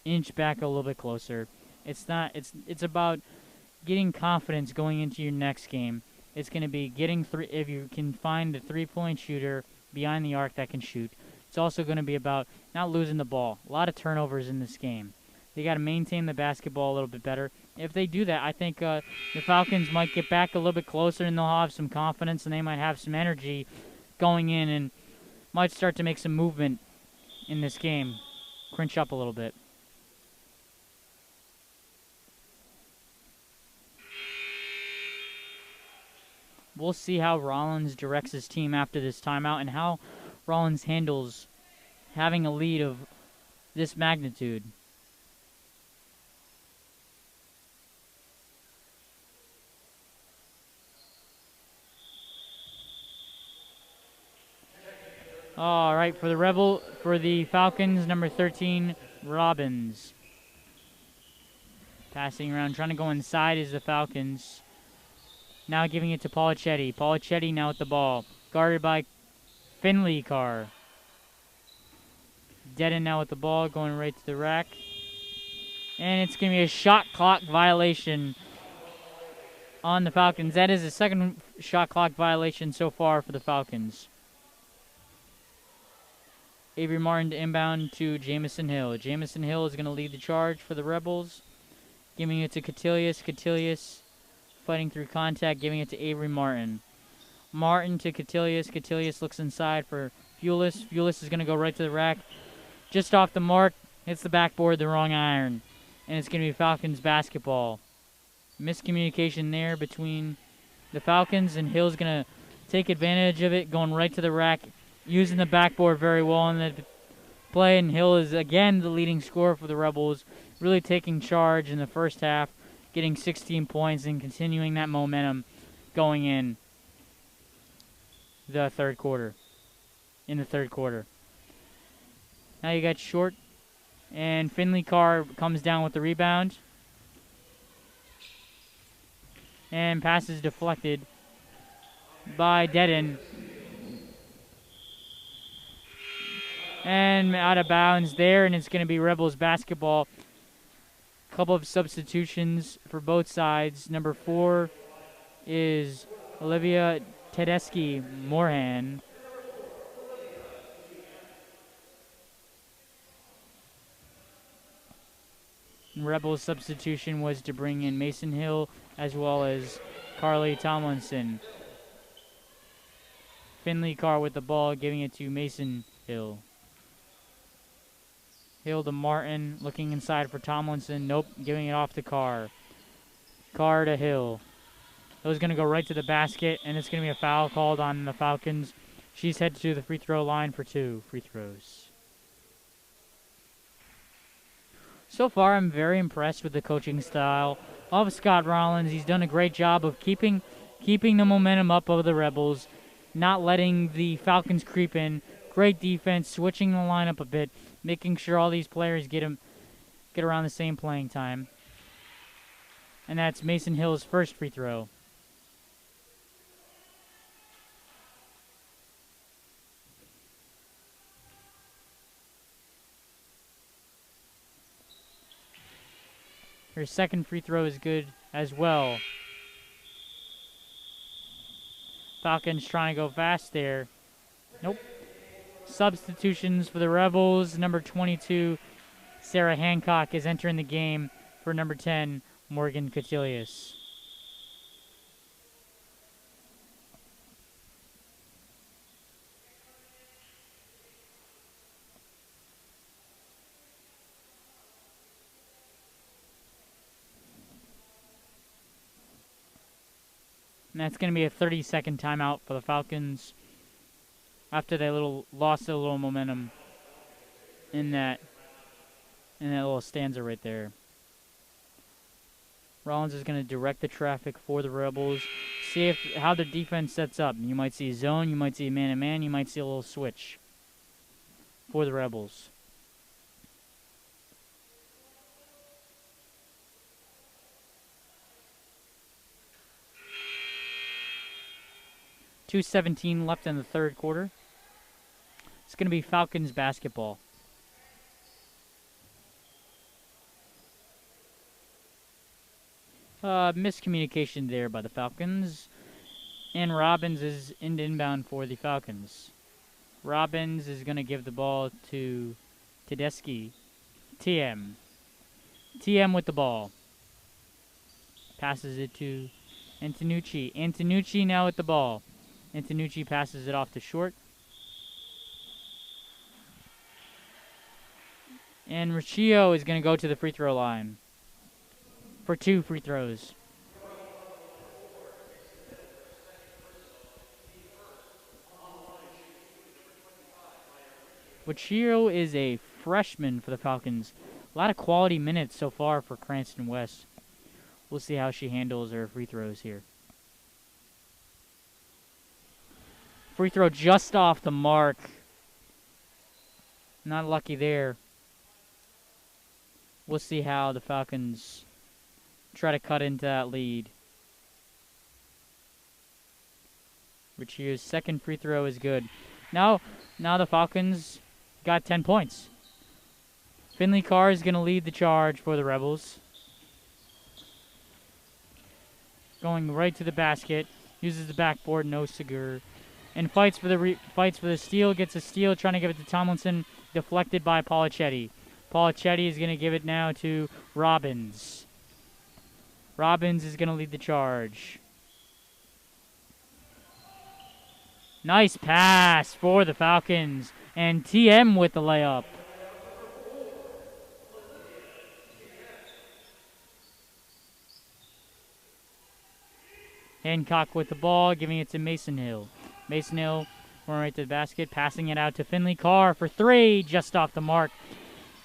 inch back a little bit closer. It's about getting confidence going into your next game. It's going to be getting if you can find a three-point shooter behind the arc that can shoot. It's also going to be about not losing the ball. A lot of turnovers in this game. They got to maintain the basketball a little bit better. If they do that, I think the Falcons might get back a little bit closer and they'll have some confidence and they might have some energy going in and might start to make some movement in this game. Crunch up a little bit. We'll see how Rollins directs his team after this timeout and how Rollins handles having a lead of this magnitude. All right, for the Falcons, number 13, Robbins. Passing around, trying to go inside is the Falcons. Now giving it to Paulicetti. Paulicetti now with the ball. Guarded by Finley Carr. Dedden now with the ball, going right to the rack. And it's going to be a shot clock violation on the Falcons. That is the second shot clock violation so far for the Falcons. Avery Martin to inbound to Jamison Hill. Jamison Hill is going to lead the charge for the Rebels. Giving it to Cutilius. Cutilius fighting through contact, giving it to Avery Martin. Martin to Cutilius. Cutilius looks inside for Fulis. Fulis is going to go right to the rack. Just off the mark, hits the backboard, the wrong iron. And it's going to be Falcons basketball. Miscommunication there between the Falcons, and Hill's going to take advantage of it, going right to the rack, using the backboard very well in the play. And Hill is, again, the leading scorer for the Rebels, really taking charge in the first half, getting 16 points and continuing that momentum going in the third quarter. Now you got Short, and Finley Carr comes down with the rebound. And pass is deflected by Dedden. And out of bounds there, and it's going to be Rebels basketball. Couple of substitutions for both sides. Number 4 is Olivia Tedeschi Morhan. Rebels substitution was to bring in Mason Hill as well as Carly Tomlinson. Finley Carr with the ball, giving it to Mason Hill. Hill to Martin, looking inside for Tomlinson. Nope, giving it off to Carr. Carr to Hill. Hill's going to go right to the basket, and it's going to be a foul called on the Falcons. She's headed to the free throw line for 2 free throws. So far, I'm very impressed with the coaching style of Scott Rollins. He's done a great job of keeping the momentum up of the Rebels, not letting the Falcons creep in. Great defense, switching the lineup a bit, making sure all these players get around the same playing time. And that's Mason Hill's first free throw. Her second free throw is good as well. Falcons trying to go fast there. Nope. Substitutions for the Rebels. Number 22, Sarah Hancock, is entering the game for number 10, Morgan Cotillius. And that's going to be a 30-second timeout for the Falcons after they lost a little momentum in that little stanza right there. Rollins is going to direct the traffic for the Rebels, see how their defense sets up. You might see zone, you might see man-to-man, you might see a little switch for the Rebels. .2:17 left in the third quarter. It's going to be Falcons basketball. Miscommunication there by the Falcons. And Robbins is inbound for the Falcons. Robbins is going to give the ball to Tedeschi. TM with the ball. Passes it to Antonucci. Antonucci now with the ball. Antonucci passes it off to Short. And Riccio is going to go to the free throw line for 2 free throws. Riccio is a freshman for the Falcons. A lot of quality minutes so far for Cranston West. We'll see how she handles her free throws here. Free throw just off the mark. Not lucky there. We'll see how the Falcons try to cut into that lead. Riccio's second free throw is good. Now the Falcons got 10 points. Finley Carr is going to lead the charge for the Rebels. Going right to the basket. Uses the backboard, no Segur. And fights for the steal, gets a steal, trying to give it to Tomlinson, deflected by Polichetti. Polichetti is going to give it now to Robbins. Robbins is going to lead the charge. Nice pass for the Falcons, and TM with the layup. Hancock with the ball, giving it to Mason Hill. Mason Hill going right to the basket, passing it out to Finley Carr for 3, just off the mark.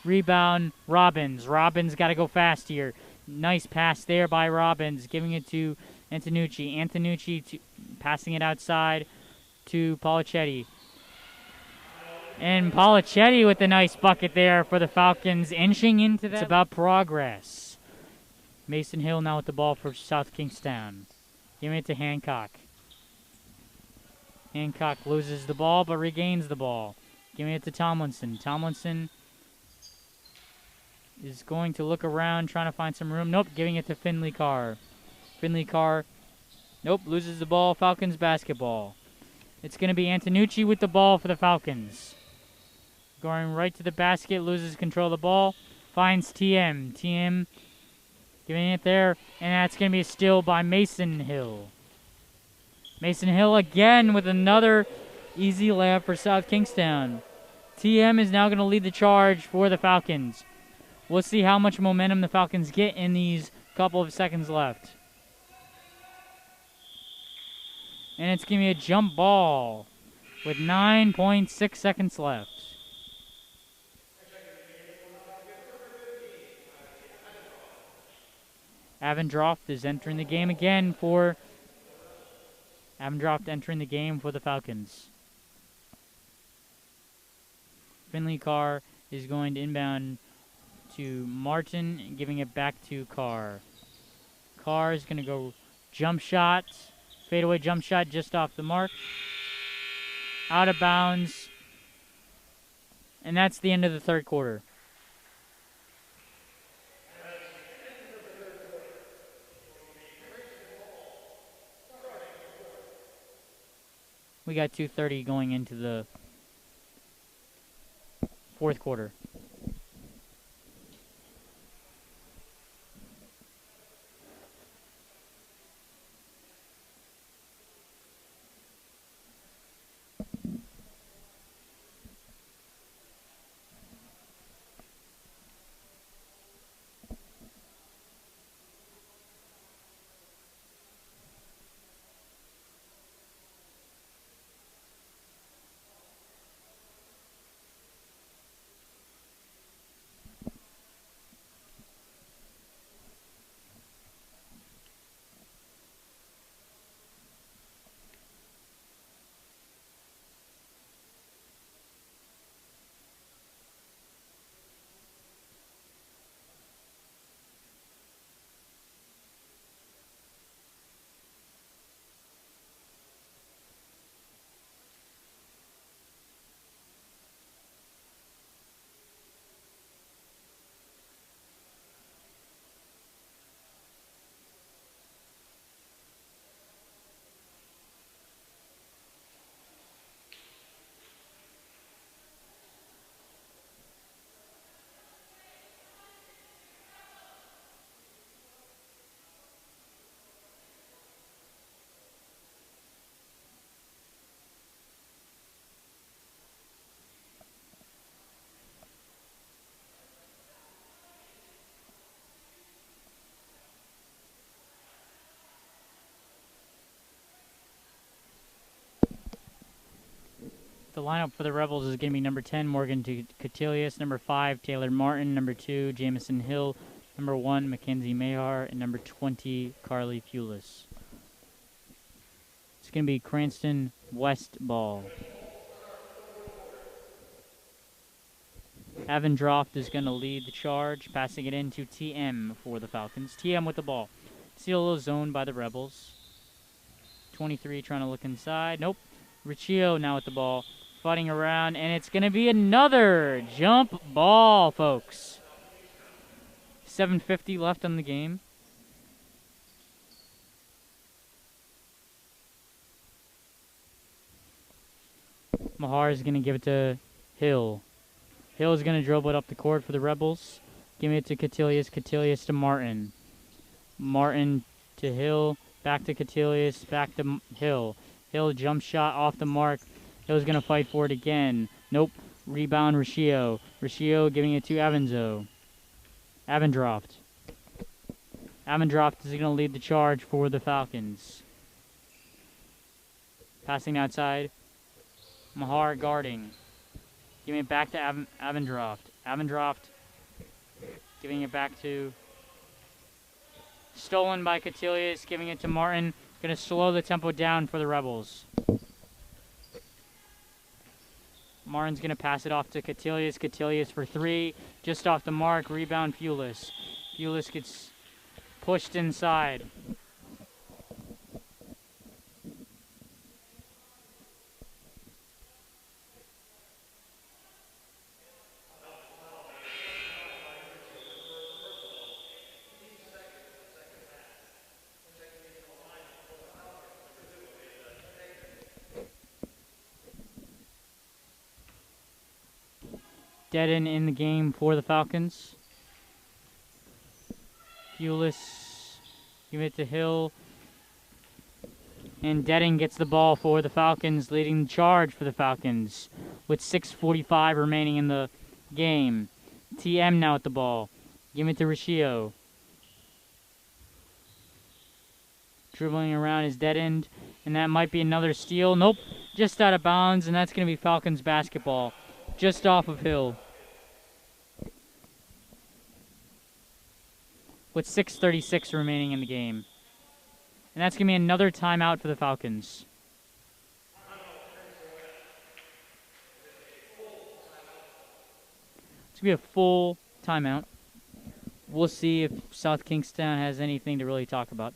Rebound, Robbins. Robbins got to go fast here. Nice pass there by Robbins, giving it to Antonucci. Antonucci passing it outside to Polichetti. And Polichetti with a nice bucket there for the Falcons, inching into that. It's about progress. Mason Hill now with the ball for South Kingstown. Giving it to Hancock. Hancock loses the ball, but regains the ball. Giving it to Tomlinson. Tomlinson is going to look around, trying to find some room. Nope, giving it to Finley Carr. Finley Carr, nope, loses the ball. Falcons basketball. It's going to be Antonucci with the ball for the Falcons. Going right to the basket, loses control of the ball. Finds TM. TM giving it there, and that's going to be a steal by Mason Hill. Mason Hill again with another easy layup for South Kingstown. TM is now going to lead the charge for the Falcons. We'll see how much momentum the Falcons get in these couple of seconds left. And it's going to be a jump ball with 9.6 seconds left. Avendroft is entering the game again for the Falcons. Finley Carr is going to inbound to Martin, giving it back to Carr. Carr is going to go jump shot, fadeaway jump shot just off the mark. Out of bounds. And that's the end of the third quarter. We got 2:30 going into the fourth quarter. The lineup for the Rebels is going to be number 10, Morgan Catilius, number 5, Taylor Martin, number 2, Jamison Hill, number 1, Mackenzie Mahar, and number 20, Carly Pulis. It's going to be Cranston West ball. Avendroft is going to lead the charge, passing it in to TM for the Falcons. TM with the ball. See a little zone by the Rebels. 23 trying to look inside. Nope. Riccio now with the ball. Fighting around, and it's going to be another jump ball, folks. 7:50 left on the game. Mahar is going to give it to Hill. Hill is going to dribble it up the court for the Rebels. Give it to Catilius. Catilius to Martin. Martin to Hill. Back to Catilius. Back to Hill. Hill jump shot off the mark. Hill's going to fight for it again. Nope. Rebound Riccio. Riccio giving it to Avendroft. Avendroft is going to lead the charge for the Falcons. Passing outside. Mahar guarding. Giving it back to Avendroft. Avendroft giving it back to... Stolen by Catilius. Giving it to Martin. Going to slow the tempo down for the Rebels. Martin's going to pass it off to Catilius. Catilius for 3. Just off the mark. Rebound Pulis. Pulis gets pushed inside. Deaden in the game for the Falcons. Pulis, give it to Hill. And Deaden gets the ball for the Falcons, leading the charge for the Falcons with 6:45 remaining in the game. TM now at the ball. Give it to Riccio. Dribbling around his dead end, and that might be another steal. Nope, just out of bounds, and that's going to be Falcons basketball, just off of Hill. With 6:36 remaining in the game. And that's going to be another timeout for the Falcons. It's going to be a full timeout. We'll see if South Kingstown has anything to really talk about.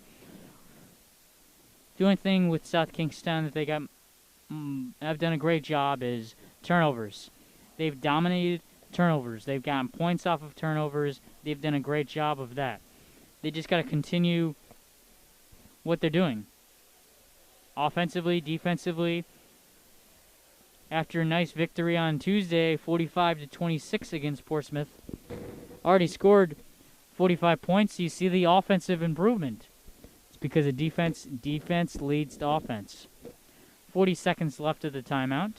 The only thing with South Kingstown that they have done a great job is turnovers. They've dominated turnovers. They've gotten points off of turnovers. They've done a great job of that. They just got to continue what they're doing. Offensively, defensively. After a nice victory on Tuesday, 45-26 against Portsmouth. Already scored 45 points. You see the offensive improvement. It's because of defense. Defense leads to offense. 40 seconds left of the timeout.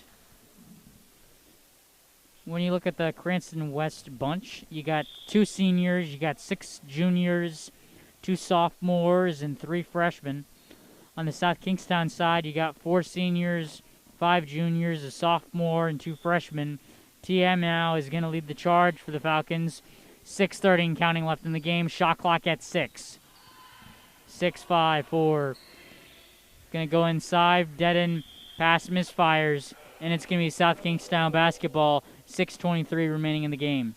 When you look at the Cranston West bunch, you got 2 seniors, you got 6 juniors, 2 sophomores, and 3 freshmen. On the South Kingstown side, you got 4 seniors, 5 juniors, a sophomore, and 2 freshmen. TM now is going to lead the charge for the Falcons. 6:30 and counting left in the game. Shot clock at 6. 6-5, 4. Going to go inside. Deaden. Pass misfires. And it's going to be South Kingstown basketball. 6:23 remaining in the game.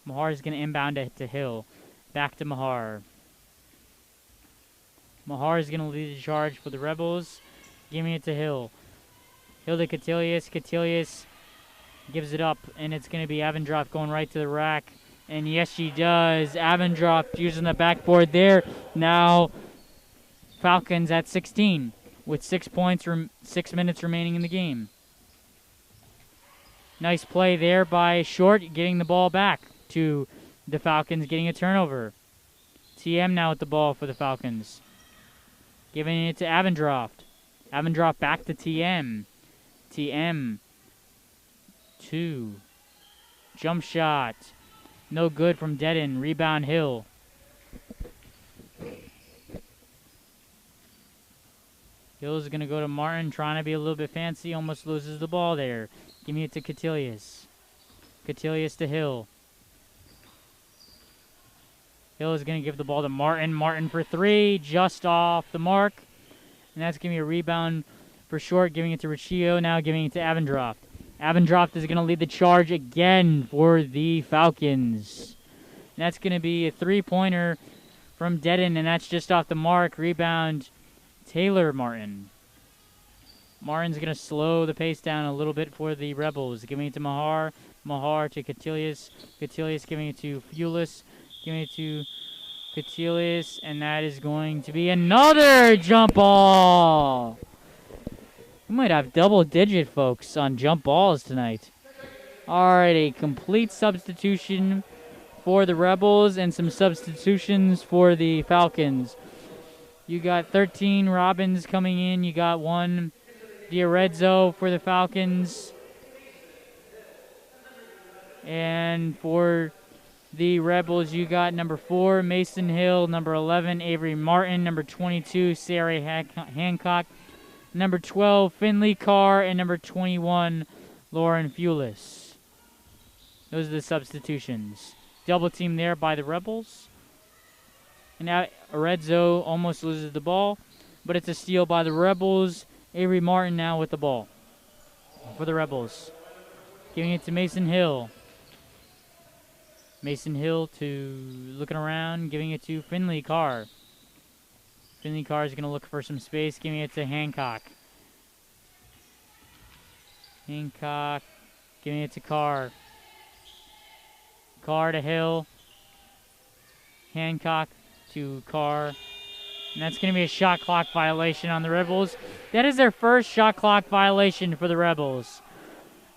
Mahar is going to inbound it to Hill. Back to Mahar. Mahar is going to lead the charge for the Rebels. Giving it to Hill. Hill to Catilius. Catilius gives it up, and it's going to be Avendroft going right to the rack. And yes, she does. Avendroft using the backboard there. Now, Falcons at 16 with 6 minutes remaining in the game. Nice play there by Short, getting the ball back to the Falcons, getting a turnover. TM now with the ball for the Falcons. Giving it to Avendroft. Avendroft back to TM. TM. 2. Jump shot. No good from Deaden. Rebound Hill. Hill's going to go to Martin, trying to be a little bit fancy. Almost loses the ball there. Give me it to Catilius. Catilius to Hill. Hill is going to give the ball to Martin. Martin for 3. Just off the mark. And that's going to be a rebound for Short. Giving it to Riccio. Now giving it to Avendroft. Avendroft is going to lead the charge again for the Falcons. And that's going to be a 3-pointer from Deaden. And that's just off the mark. Rebound Taylor Martin. Martin's going to slow the pace down a little bit for the Rebels. Giving it to Mahar. Mahar to Catilius. Catilius giving it to Pulis. Giving it to Catilius. And that is going to be another jump ball. We might have double-digit folks on jump balls tonight. Alright, a complete substitution for the Rebels and some substitutions for the Falcons. You got 13 Robbins coming in. You got 1 Diarezzo for the Falcons. And for the Rebels, you got number 4, Mason Hill. Number 11, Avery Martin. Number 22, Sarah Hancock. Number 12, Finley Carr. And number 21, Lauren Fulis. Those are the substitutions. Double team there by the Rebels. And now Arezzo almost loses the ball, but it's a steal by the Rebels. Avery Martin now with the ball for the Rebels. Giving it to Mason Hill. Mason Hill to looking around, giving it to Finley Carr. Finley Carr is going to look for some space, giving it to Hancock. Hancock giving it to Carr. Carr to Hill. Hancock to Carr. And that's going to be a shot clock violation on the Rebels. That is their first shot clock violation for the Rebels.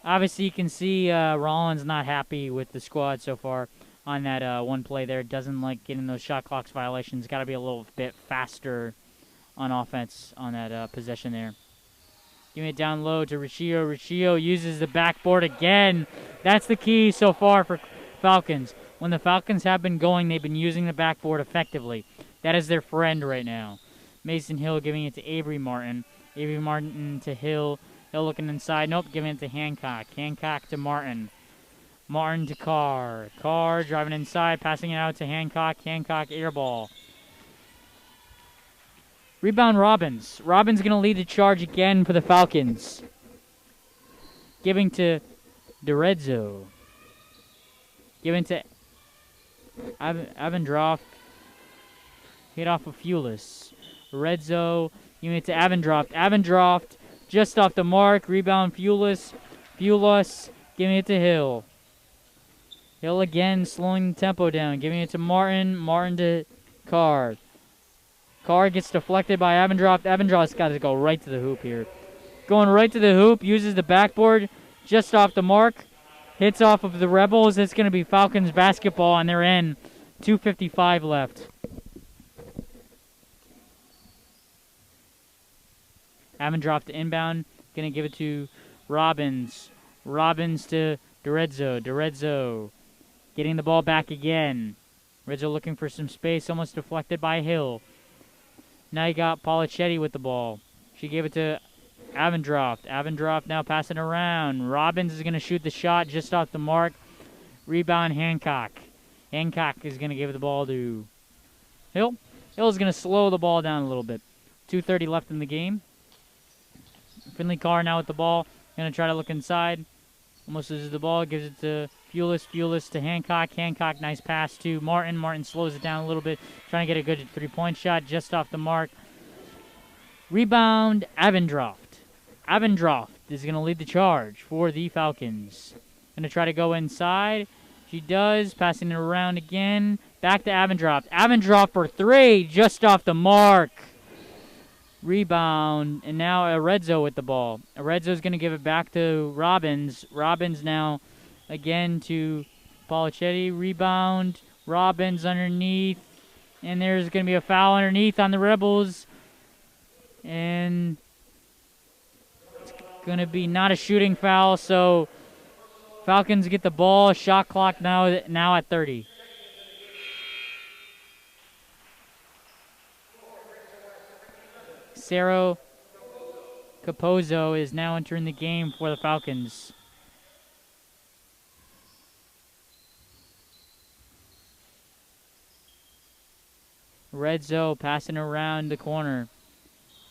Obviously, you can see Rollins not happy with the squad so far on that one play there. Doesn't like getting those shot clocks violations. Got to be a little bit faster on offense on that possession there. Giving it down low to Riccio. Riccio uses the backboard again. That's the key so far for Falcons. When the Falcons have been going, they've been using the backboard effectively. That is their friend right now. Mason Hill giving it to Avery Martin. Avery Martin to Hill. Hill looking inside. Nope, giving it to Hancock. Hancock to Martin. Martin to Carr. Carr driving inside, passing it out to Hancock. Hancock air ball. Rebound Robbins. Robbins going to lead the charge again for the Falcons. Giving to DeRezzo. Giving to Avendroff. Hit off of Fulis. Redzo giving it to Avendroff. Avendroff just off the mark. Rebound Fulis. Fulis giving it to Hill. Hill again slowing the tempo down. Giving it to Martin. Martin to Carr. Carr gets deflected by Avendroff. Avendroff's got to go right to the hoop here. Going right to the hoop. Uses the backboard just off the mark. Hits off of the Rebels. It's going to be Falcons basketball on their end. 2:55 left. Avendroff to inbound. Going to give it to Robbins. Robbins to DeRezzo. DeRezzo getting the ball back again. Rizzo looking for some space. Almost deflected by Hill. Now you got Polichetti with the ball. She gave it to Avendroff. Avendroff now passing around. Robbins is going to shoot the shot just off the mark. Rebound Hancock. Hancock is going to give the ball to Hill. Hill is going to slow the ball down a little bit. 2:30 left in the game. Finley Carr now with the ball. Going to try to look inside. Almost loses the ball. Gives it to Fulis. Fulis to Hancock. Hancock, nice pass to Martin. Martin slows it down a little bit. Trying to get a good three-point shot just off the mark. Rebound, Avendroff. Avendroff is going to lead the charge for the Falcons. Going to try to go inside. She does. Passing it around again. Back to Avendroff. Avendroff for three. Just off the mark. Rebound. And now Arezzo with the ball. Arezzo's going to give it back to Robbins. Robbins now again to Polichetti. Rebound. Robbins underneath. And there's going to be a foul underneath on the Rebels. And it's going to be not a shooting foul. So Falcons get the ball. Shot clock now at 30. Cerro Capozzo is now entering the game for the Falcons. Redzo passing around the corner.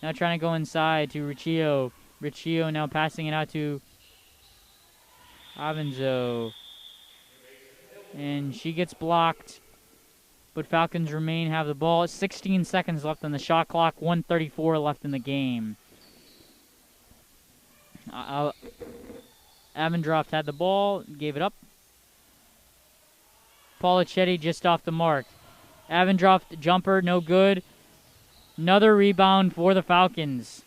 Now trying to go inside to Riccio. Riccio now passing it out to Avenzo. And she gets blocked. But Falcons have the ball. 16 seconds left on the shot clock. 1:34 left in the game. Avendroff had the ball. Gave it up. Polichetti just off the mark. Avendroff jumper, no good. Another rebound for the Falcons.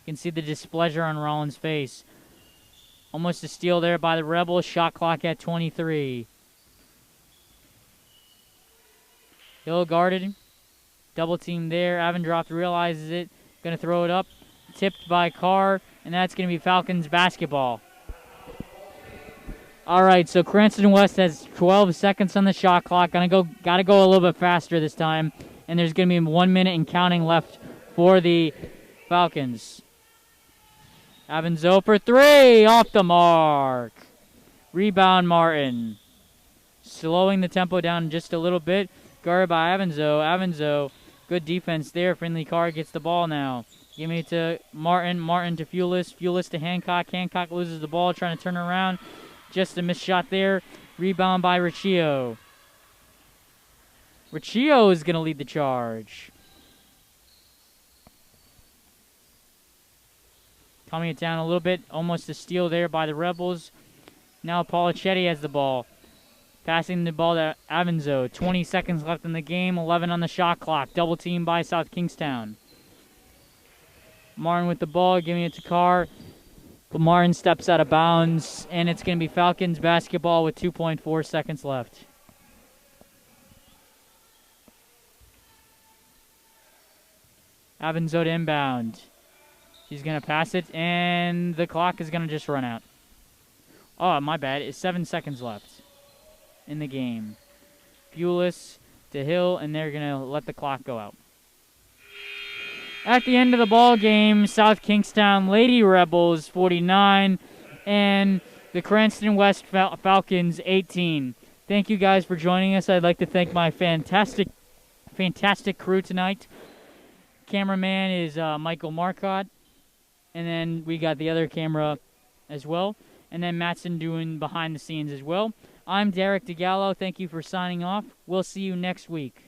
You can see the displeasure on Rollins' face. Almost a steal there by the Rebels. Shot clock at 23. Hill guarded. Double team there. Avendroff realizes it. Going to throw it up. Tipped by Carr. And that's going to be Falcons basketball. All right, so Cranston West has 12 seconds on the shot clock. Got to go a little bit faster this time. And there's going to be 1 minute and counting left for the Falcons. Avenzo for three. Off the mark. Rebound Martin. Slowing the tempo down just a little bit. Guarded by Avenzo. Avenzo, good defense there. Finley Carr gets the ball now. Give me to Martin. Martin to Fulis. Fulis to Hancock. Hancock loses the ball, trying to turn around. Just a missed shot there. Rebound by Riccio. Riccio is going to lead the charge. Calming it down a little bit. Almost a steal there by the Rebels. Now Polichetti has the ball. Passing the ball to Avenzo. 20 seconds left in the game. 11 on the shot clock. Double team by South Kingstown. Martin with the ball, giving it to Carr. But Martin steps out of bounds, and it's going to be Falcons basketball with 2.4 seconds left. Avenzo to inbound. She's going to pass it, and the clock is going to just run out. Oh, my bad. It's 7 seconds left in the game. Bulis to Hill, and they're going to let the clock go out. At the end of the ball game, South Kingstown Lady Rebels 49 and the Cranston West Falcons 18. Thank you guys for joining us. I'd like to thank my fantastic crew tonight. Cameraman is Michael Marcotte, and then we got the other camera as well, and then Mattson doing behind the scenes as well. I'm Derek DeGallo. Thank you for signing off. We'll see you next week.